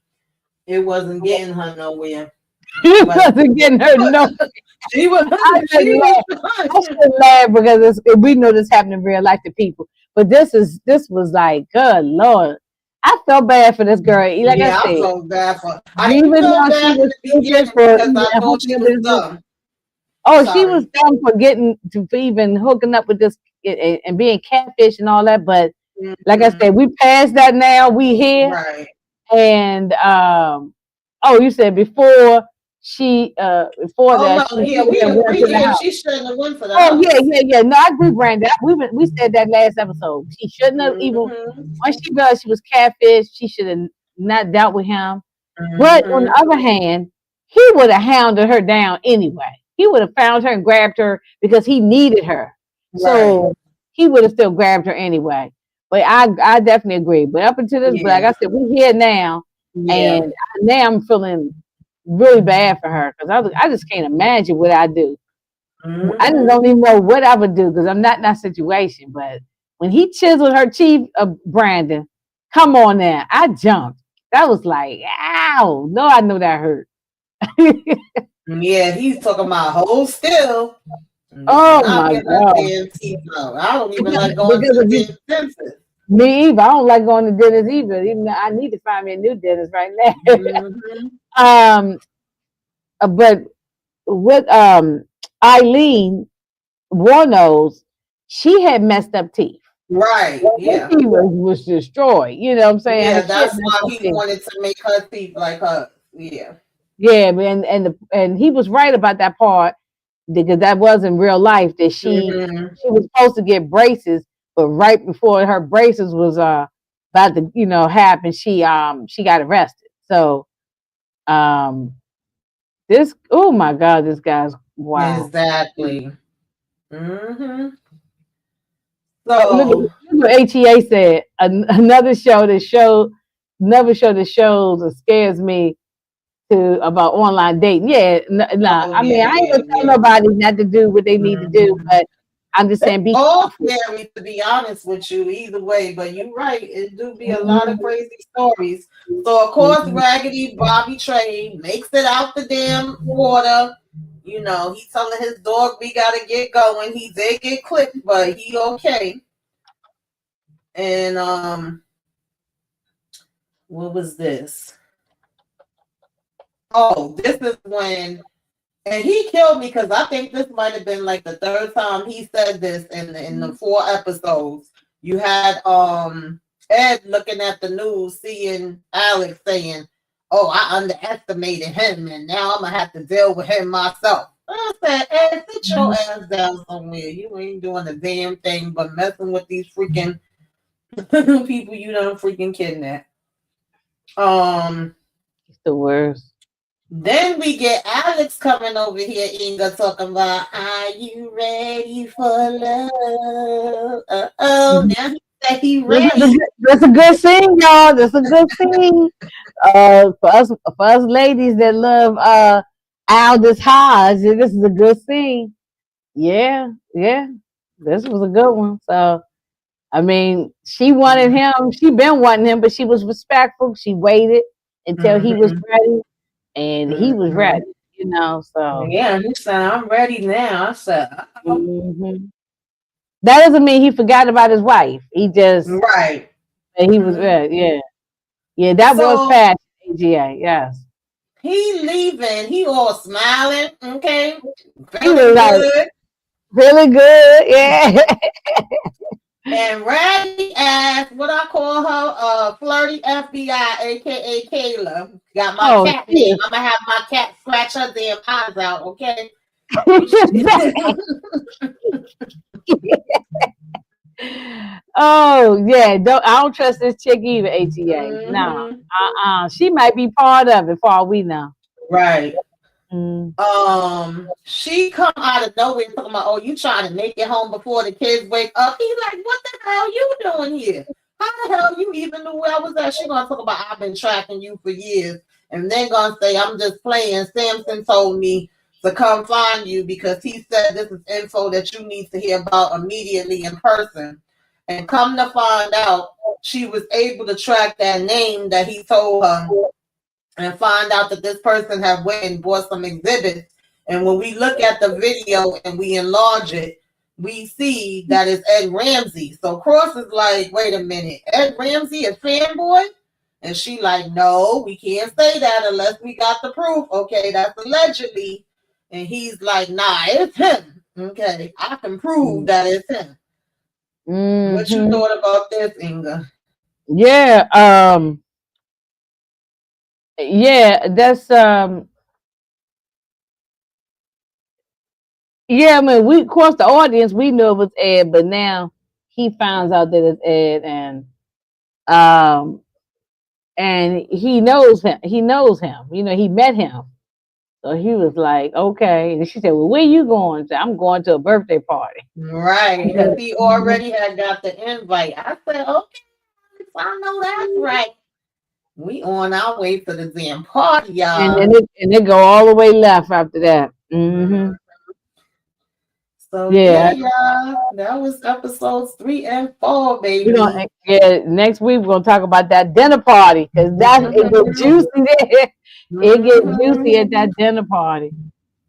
it wasn't getting her nowhere. he But wasn't getting her no. she was, I just she was laugh. I trying. should laugh because we know this happened in real life to people. But this was like, good Lord. I felt bad for this girl. Like I Yeah, I said, felt bad for. I didn't even feel though she bad in was the stupid beginning for because even I thought hooking she up was with this. dumb. Oh, she was Sorry. dumb for for even hooking up with this and being catfish and all that. But like I Hmm. said, we passed that now. We here. Right. And oh, you said before Oh that no, yeah, she we went agree to the here. house. She shouldn't have went for the Oh yeah, house. yeah, yeah. No, I agree, Brandon. We said that last episode. She shouldn't have even Hmm. once she realized she was catfish. She should have not dealt with him. But on Hmm. the other hand, he would have hounded her down anyway. He would have found her and grabbed her because he needed her. Right. So he would have still grabbed her anyway. But I definitely agree. But up until this, like Yeah. I said, we're here now, Yeah. and now I'm feeling really bad for her because I just can't imagine what I do. I just Hmm. don't even know what I would do because I'm not in that situation. But when he chiseled her teeth, Brandon, come on now, I jumped. That was like, ow! No, I know that hurt. Yeah, he's talking about hold still. Do Oh not my get her god! damn teeth out. I don't even like going Because to if you, the damn dentist. me either, I don't like going to dinners either. Even though I need to find me a new dentist right now. Hmm. um, but with Eileen Warnos, she had messed up teeth. Right. Her Yeah. teeth was destroyed. You know what I'm saying? Yeah, She had that's messed why up he teeth. wanted to make her teeth like her. Yeah. Yeah, and he was right about that part because that was in real life that Hmm. she was supposed to get braces, but right before her braces was about to happen, she got arrested. So um this, oh my God, this guy's wow. Exactly. Hmm. Look at So, what HEA said. Another show that shows or scares me to about online dating. Yeah, nah. oh I mean, yeah, I ain't yeah, gonna tell yeah. nobody not to do what they need to do, Hmm. but I'm just saying be All careful. scary to be honest with you, either way. But you're right, it do be a lot of Mhm, crazy stories. So of course, mhm. Raggedy Bobby Trey makes it out the damn water. You know, he's telling his dog we gotta get going. He did get clipped, but he okay. And what was this? Oh, this is when, and he killed me because I think this might have been like the third time he said this in the 4 episodes. You had Ed looking at the news, seeing Alex saying, "Oh, I underestimated him, and now I'm gonna have to deal with him myself." I said, "Ed, sit your ass down somewhere. You ain't doing a damn thing but messing with these freaking people you don't freaking kidnap." Um. It's the worst. Then we get Alex coming over here, Inga, talking about, are you ready for love? Oh, now he said he ready. That's a good scene, y'all. That's a good scene. For us ladies that love Aldous Hodge. This is a good scene. Yeah, yeah. This was a good one. So I mean, she wanted him. She been wanting him, but she was respectful. She waited until he was Mm-hmm. ready, and he was Mm-hmm. ready. You know, so Yeah, he said, I'm ready now. I said, oh. mhm. That doesn't mean he forgot about his wife. Right. He was Mhm. ready. Yeah, yeah. That was So fast. AGA. Yes, he leaving. He all smiling. Okay. he Feeling was like good. really good. Yeah. And Ratty ass, what I call her, flirty FBI, aka Kayla. Got my Oh, cat she name. is. I'm gonna have my cat scratch her damn eyes out, okay? Oh yeah, I don't trust this chick either. ATA, no. Mhm. She might be part of it for all we know. Right. Mm. She come out of nowhere talking about, oh, you trying to make it home before the kids wake up. He's like, what the hell you doing here? How the hell you even knew where I was at? She gonna talk about I've been tracking you for years, and then gonna say I'm just playing. Samson told me to come find you because he said this is info that you need to hear about immediately in person. And come to find out, she was able to track that name that he told her and find out that this person had went and bought some exhibits. And when we look at the video and we enlarge it, we see that it's Ed Ramsey. So Cross is like, wait a minute, Ed Ramsey a fanboy? And she like, no, we can't say that unless we got the proof. Okay, that's allegedly. And he's like, nah, it's him. Okay, I can prove that it's him. What you Mm-hmm. thought about this, Inga? Yeah, yeah, that's yeah, I mean we across the audience we knew it was Ed, but now he finds out that it's Ed um and he knows him, you know, he met him. So he was like, okay. And she said, well, where you going? I said, I'm going to a birthday party. Right, He because said, he "Mhm." already had got the invite. I said, okay, I know that's right. We on our way to the damn party, And y'all. then it go all the way left after that. Hmm. So yeah, Yeah. y'all. That was episodes 3 and 4, We don't baby. yeah, next week we're gonna talk about that dinner party because that it gets juicy there. It gets juicy at that dinner party.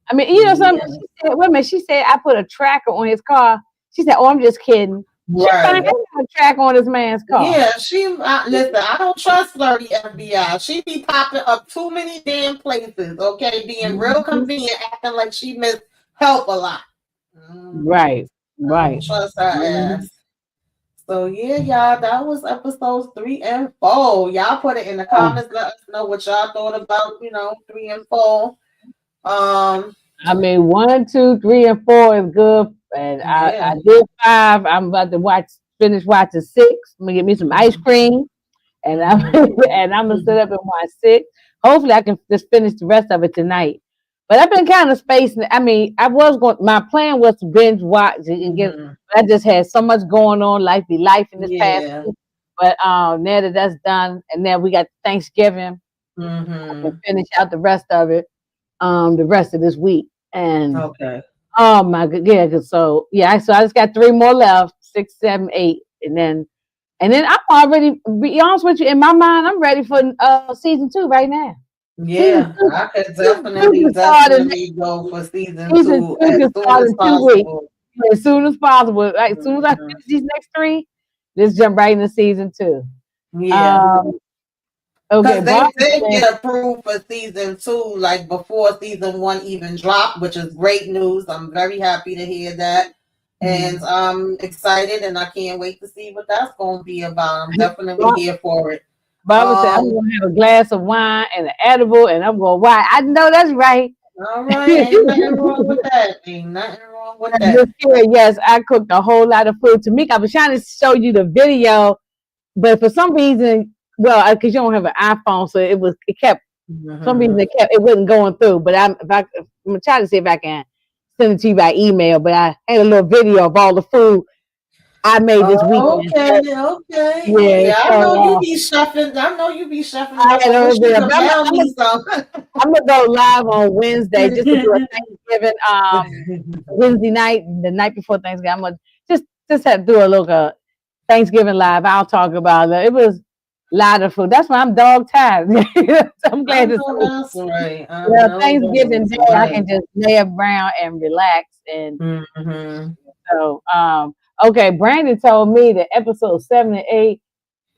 I mean, you know something? Yeah, She said, wait a minute, she said I put a tracker on his car. She said, oh, I'm just kidding. She found right. a tracker on this man's car. Yeah, listen. I don't trust flirty FBI. She be popping up too many damn places. Okay, being real Mhm. convenient, acting like she miss help a lot. Right, I don't right. trust her Mhm. ass. So yeah, y'all, that was episodes 3 and 4. Y'all put it in the Oh, comments. Let us know what y'all thought about, 3 and 4. Um, I mean, 1, 2, 3, and 4 is good, and I yeah. did 5. I'm about to finish watching 6. I'm gonna get me some ice cream, and I'm Mm-hmm. and I'm gonna sit up and watch 6. Hopefully, I can just finish the rest of it tonight. But I've been kind of spacing. I mean, I was going. My plan was to binge watch and get. Mm-hmm. I just had so much going on, life be life in this past Yeah. week. But now that that's done, and then we got Thanksgiving, I can Mm-hmm. finish out the rest of it. The rest of this week. And Okay. oh my god, yeah, so yeah, so I just got 3 more left, 6, 7, 8, and then I'm already be honest with you, in my mind, I'm ready for season 2 right now. Season Yeah, 2, I could season 2 definitely, can start in definitely go for season season two 2 as can soon start as in 2 weeks. possible. As soon as possible. Like as soon as I Hmm. finish these next 3, let's jump right into season 2. Yeah. Um okay, Because they Barbara did said, get approved for season 2, like before season 1 even dropped, which is great news. I'm very happy to hear that. And I'm excited and I can't wait to see what that's going to be about. I'm definitely here for it. Barbara said, I'm Um, gonna have a glass of wine and an edible, and I'm gonna watch. I know that's right. all right, ain't nothing wrong with that. Ain't nothing wrong with that. This year, yes, I cooked a whole lot of food. Tamika, I was trying to show you the video, but for some reason, well, because you don't have an iPhone, so it kept for some reason Hmm. it wasn't going through. But I'm gonna try to see if I can send it to you by email. But I had a little video of all the food I made this Oh, weekend. okay, okay. Yeah, Yeah, I know you so be chefing. I know you be chefing it I up. had I a wish little you bit of. could mail me some. I'm gonna go live on Wednesday just to do a Thanksgiving Wednesday night, the night before Thanksgiving. I'm gonna just have to do a little Thanksgiving live. I'll talk about it. It was a lot of food. That's why I'm dog tired. So I'm I glad it's know over. that's right. I Well, know Thanksgiving that's Day, I right. can just lay around and relax. And Mm-hmm. so, okay, Brandon told me that episode 7 and 8,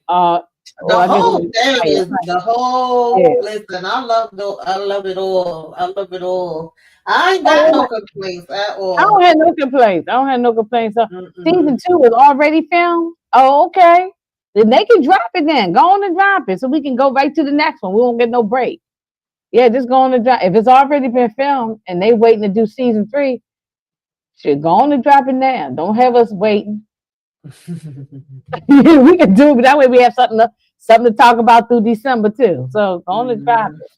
The or I guess it whole was thing fire. is the whole. Yeah. Listen, I love it all. I love it all. I ain't got Oh, no complaints at I all. don't have no complaints. I don't have no complaints. So season Mm-mm. 2 was already filmed. Oh, okay. Then they can drop it then. Go on and drop it so we can go right to the next one. We won't get no break. Yeah, just go on and drop. If it's already been filmed and they waiting to do season 3, should go on and drop it now. Don't have us waiting. We can do it, but that way we have something to talk about through December too. So go on and drop Mhm. it.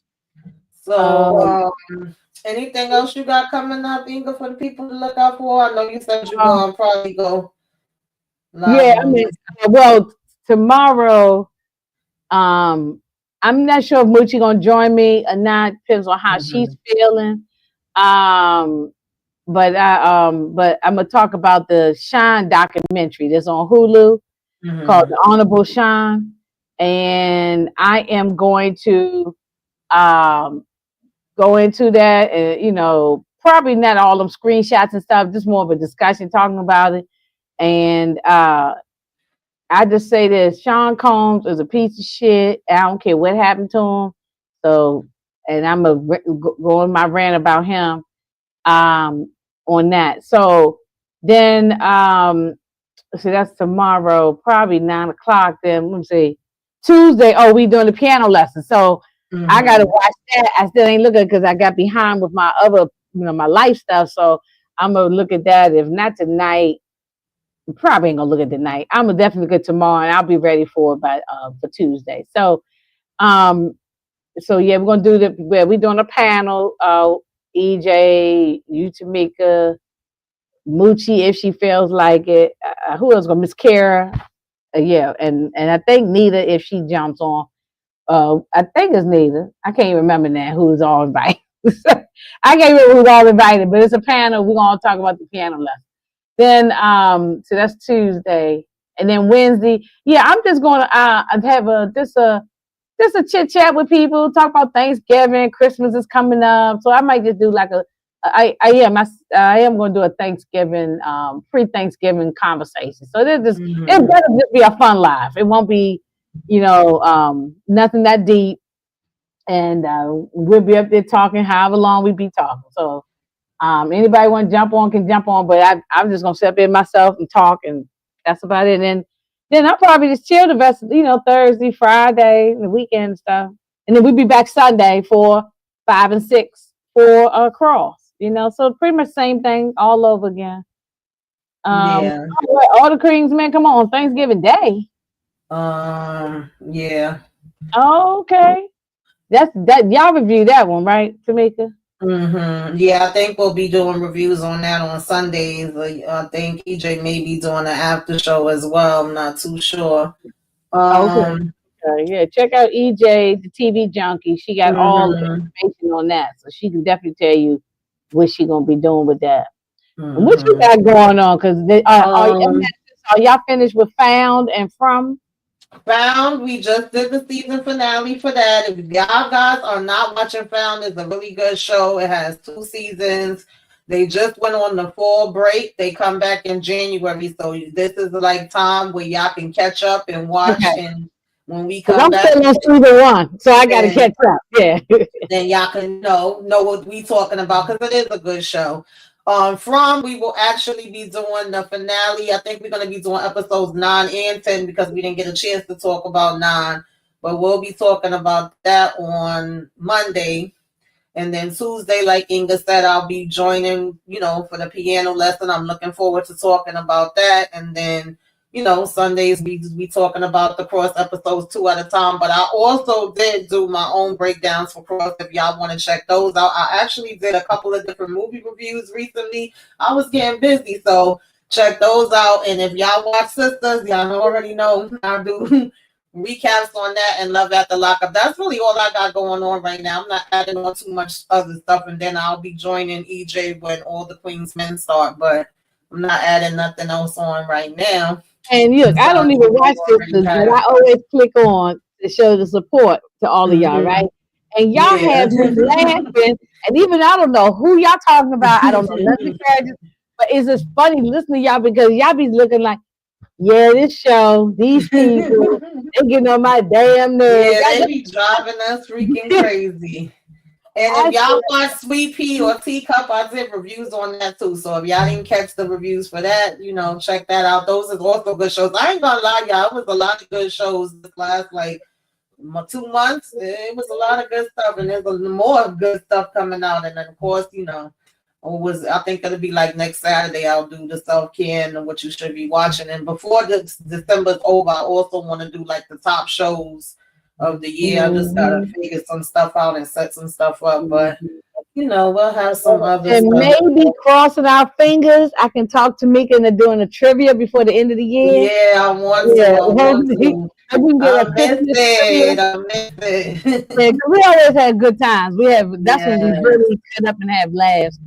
So, Um, anything else you got coming up, Inga, for the people to look out for? I know you said you're uh, gonna probably go yeah, live I on mean, this. well, tomorrow, um, I'm not sure if Moochie gonna join me or not. Depends on how she's Mhm. feeling. Um, but I'm gonna talk about the Shine documentary that's on Hulu called Mhm. The Honorable Shine, and I am going to um go into that, and probably not all them screenshots and stuff, just more of a discussion talking about it. And I just say this: Sean Combs is a piece of shit. I don't care what happened to him. So, and I'm gonna go on my rant about him on that. So then, see, that's tomorrow, probably 9 o'clock. Then let me see, Tuesday. Oh, we doing the piano lesson. So I gotta Mhm. watch that. I still ain't looking because I got behind with my other, my life stuff. So I'm gonna look at that. If not tonight, probably ain't gonna look at tonight. I'm gonna definitely look at tomorrow, and I'll be ready for it by for Tuesday. Um, so yeah, we're gonna do we're doing a panel. EJ, you, Tamika, Moochie, if she feels like it. Who else gonna Miss Kara? Yeah, and I think Nita if she jumps on. I think it's Nita. I can't even remember now who's all invited. I can't remember who's all invited, but it's a panel. We're gonna talk about the piano lesson. Then so that's Tuesday, and then Wednesday. Yeah, I'm just gonna have just a chit chat with people, talk about Thanksgiving, Christmas is coming up, so I might just do like I am going to do a Thanksgiving pre-Thanksgiving conversation. So it's Mhm. gonna just be a fun live. It won't be nothing that deep, and we'll be up there talking however long we be talking. So anybody want to jump on can jump on, but I'm just gonna sit up there myself and talk, and that's about it. And then I'll probably just chill the rest of Thursday, Friday, the weekend and stuff, and then we'll be back Sunday for 5 and 6 for cross. So pretty much same thing all over again. Yeah. All the creams, man, come on Thanksgiving Day. Yeah. Oh, okay, that's that. Y'all review that one, right, Tamika? Yeah, I think we'll be doing reviews on that on Sundays. I think EJ may be doing an after show as well. I'm not too sure. Okay. Um. Yeah, check out EJ, the TV junkie. She got all the Mhm. information on that, so she can definitely tell you what she gonna be doing with that. And what you Mhm. got going on? Because Um. are y'all finished with Found and From? Found, we just did the season finale for that. If y'all guys are not watching Found, it's a really good show. It has 2 seasons. They just went on the fall break. They come back in January. So this is like time where y'all can catch up and watch. Okay, And when we because come I'm back, still on season 1, so I got to then catch up. Yeah. then y'all can know what we talking about because it is a good show. From we will actually be doing the finale. I think we're gonna be doing episodes 9 and 10 because we didn't get a chance to talk about 9, but we'll be talking about that on Monday. And then Tuesday, like Inga said, I'll be joining, for the piano lesson. I'm looking forward to talking about that. And then, Sundays we be talking about the Cross episodes 2 at a time. But I also did do my own breakdowns for Cross if y'all want to check those out. I actually did a couple of different movie reviews recently. I was getting busy, so check those out. And if y'all watch Sisters, y'all already know I do recaps on that and Love at the Lockup. That's really all I got going on right now. I'm not adding on too much other stuff, and then I'll be joining EJ when all the Queen's Men start, but I'm not adding nothing else on right now. And look, I don't even watch Sisters, but I always click on to show the support to all of y'all, right? And y'all have me laughing, and even I don't know who y'all talking about. I don't know none of the characters, but it's just funny listening to y'all because y'all be looking like, yeah, this show, these people, they getting on my damn nerves. Yeah, they be driving us freaking crazy. And if y'all watch Sweet Pea or Teacup, I did reviews on that too. So if y'all didn't catch the reviews for that, you know, check that out. Those is also good shows. I ain't gonna lie, y'all. It was a lot of good shows this last 2 months. It was a lot of good stuff, and there's more good stuff coming out. And then of course, you know, I think it'll be like next Saturday. I'll do the self-care and what you should be watching. And before December's over, I also want to do like the top shows of the year. I just gotta figure some stuff out and set some stuff up, but you know, we'll have some other and stuff. maybe crossing our fingers, I can talk to Mika into doing a trivia before the end of the year. Yeah, I want to. I miss it. Yeah, we always had good times. That's when we really cut up and have laughs.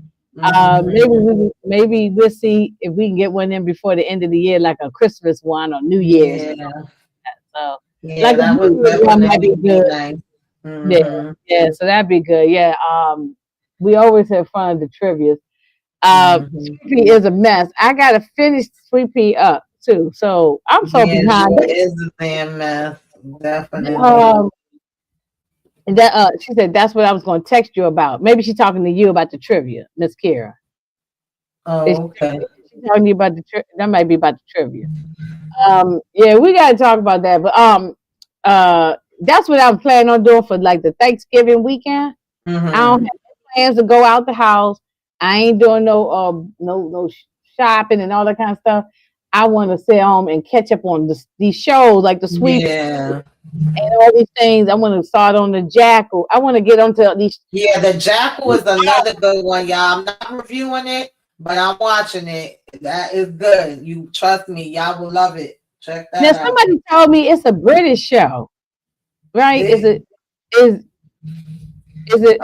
Maybe we'll see if we can get one in before the end of the year, like a Christmas one or New Year's. Yeah. So like that one might be good. Nice. Yeah. So that'd be good. Yeah. We always have fun at the trivia. Sweet Pea is a mess. I gotta finish Sweet Pea up too. So I'm so behind. It is a damn mess. Definitely. And that she said that's what I was going to text you about. Maybe she's talking to you about the trivia, Miss Kira. Oh, okay. She's talking to you about that might be about the trivia. Yeah, we got to talk about that. But that's what I'm planning on doing for like the Thanksgiving weekend. I don't have plans to go out the house. I ain't doing no shopping and all that kind of stuff. I want to sit home and catch up on these shows like the Sweet and all these things. I want to start on the Jackal. I want to get onto these. Yeah, the Jackal is another good one, y'all. I'm not reviewing it, but I'm watching it. That is good. You trust me, y'all will love it. Check that out. Now, somebody told me it's a British show, right? I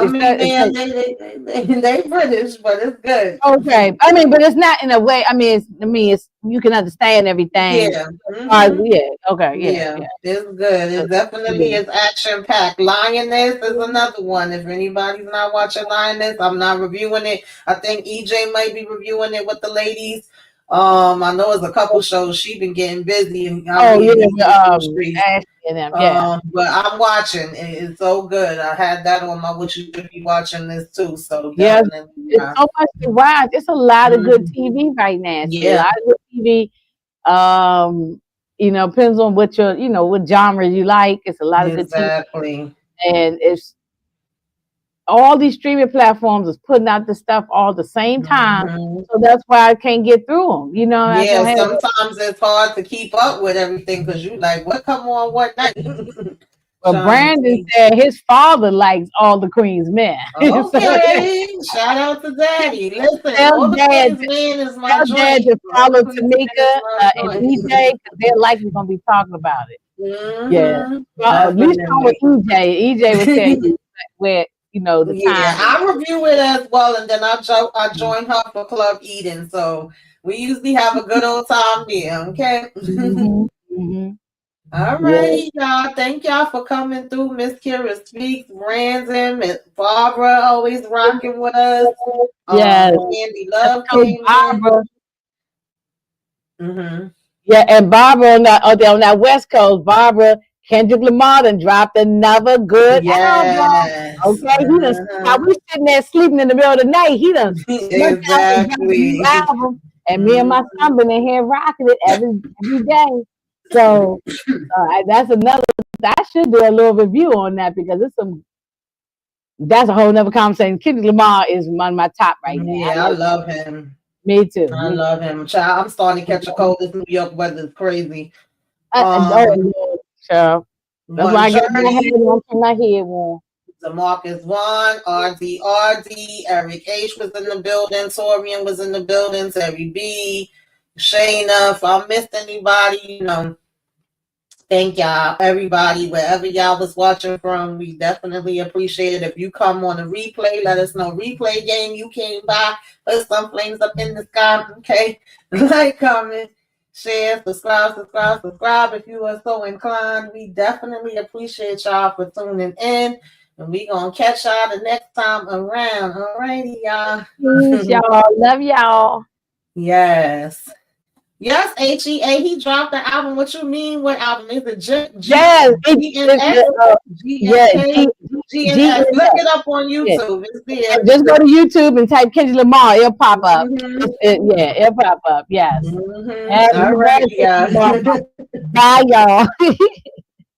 mean, they British, but it's good. Okay, I mean, but it's not in a way. I mean, it's you can understand everything. Yeah. Okay. Yeah. It's good. It definitely is action packed. Lioness is another one. If anybody's not watching Lioness, I'm not reviewing it. I think EJ might be reviewing it with the ladies. I know it's a couple shows. She been getting busy and but I'm watching. It's so good. I had that on my what you should be watching this too. So definitely, it's so much to watch. It's a lot of good TV right now. A lot of good TV. You know, depends on what what genre you like. It's a lot of good TV. And it's all these streaming platforms is putting out the stuff all the same time, so that's why I can't get through them. You know, sometimes it's hard to keep up with everything because you like what come on what night. But Brandon said his father likes all the Queen's Men. Okay, shout out to Daddy. Listen, all the Queen's Men is my dad to follow Tamika and EJ because they're likely going to be talking about it. Yeah, at least with EJ. EJ was saying where. The time. I review it as well, and then I join her for Club Eden. So we usually have a good old time there. Okay. All right, y'all. Thank y'all for coming through. Miss Kira Speaks, Brandon, Miss Barbara always rocking with us. Andy Love came Barbara. Yeah, and Barbara on that West Coast, Barbara. Kendrick Lamar done dropped another good album. Okay, he done. Now we sitting there sleeping in the middle of the night. He done exactly album, and me and my son been in here rocking it every day. So that's another. I should do a little review on that because that's a whole nother conversation. Kendrick Lamar is one of my top right now. Yeah, I love him. Me too. I love him. Child, I'm starting to catch a cold. This New York weather is crazy. That's why I got my head warm. DeMarcus Vaughn, RD, Eric H was in the building, Torian was in the building, Terry B, Shayna, if I missed anybody, thank y'all, everybody, wherever y'all was watching from. We definitely appreciate it. If you come on a replay, let us know. Replay game you came by. Put some flames up in the sky. Okay. Like, comment, share, subscribe if you are so inclined. We definitely appreciate y'all for tuning in. And we gonna catch y'all the next time around. Alrighty, y'all. Peace, y'all. Love y'all. Yes. Yes, HEA, he dropped the album. What you mean? What album? Is it Yes, GNX? yeah, GNX. Look it up on yeah. YouTube. It's there. Just go to YouTube and type Kendrick Lamar. It'll pop up. Mm-hmm. Yeah, it'll pop up. Yes. Mm-hmm. Happy All right, birthday, yeah. Bye, y'all.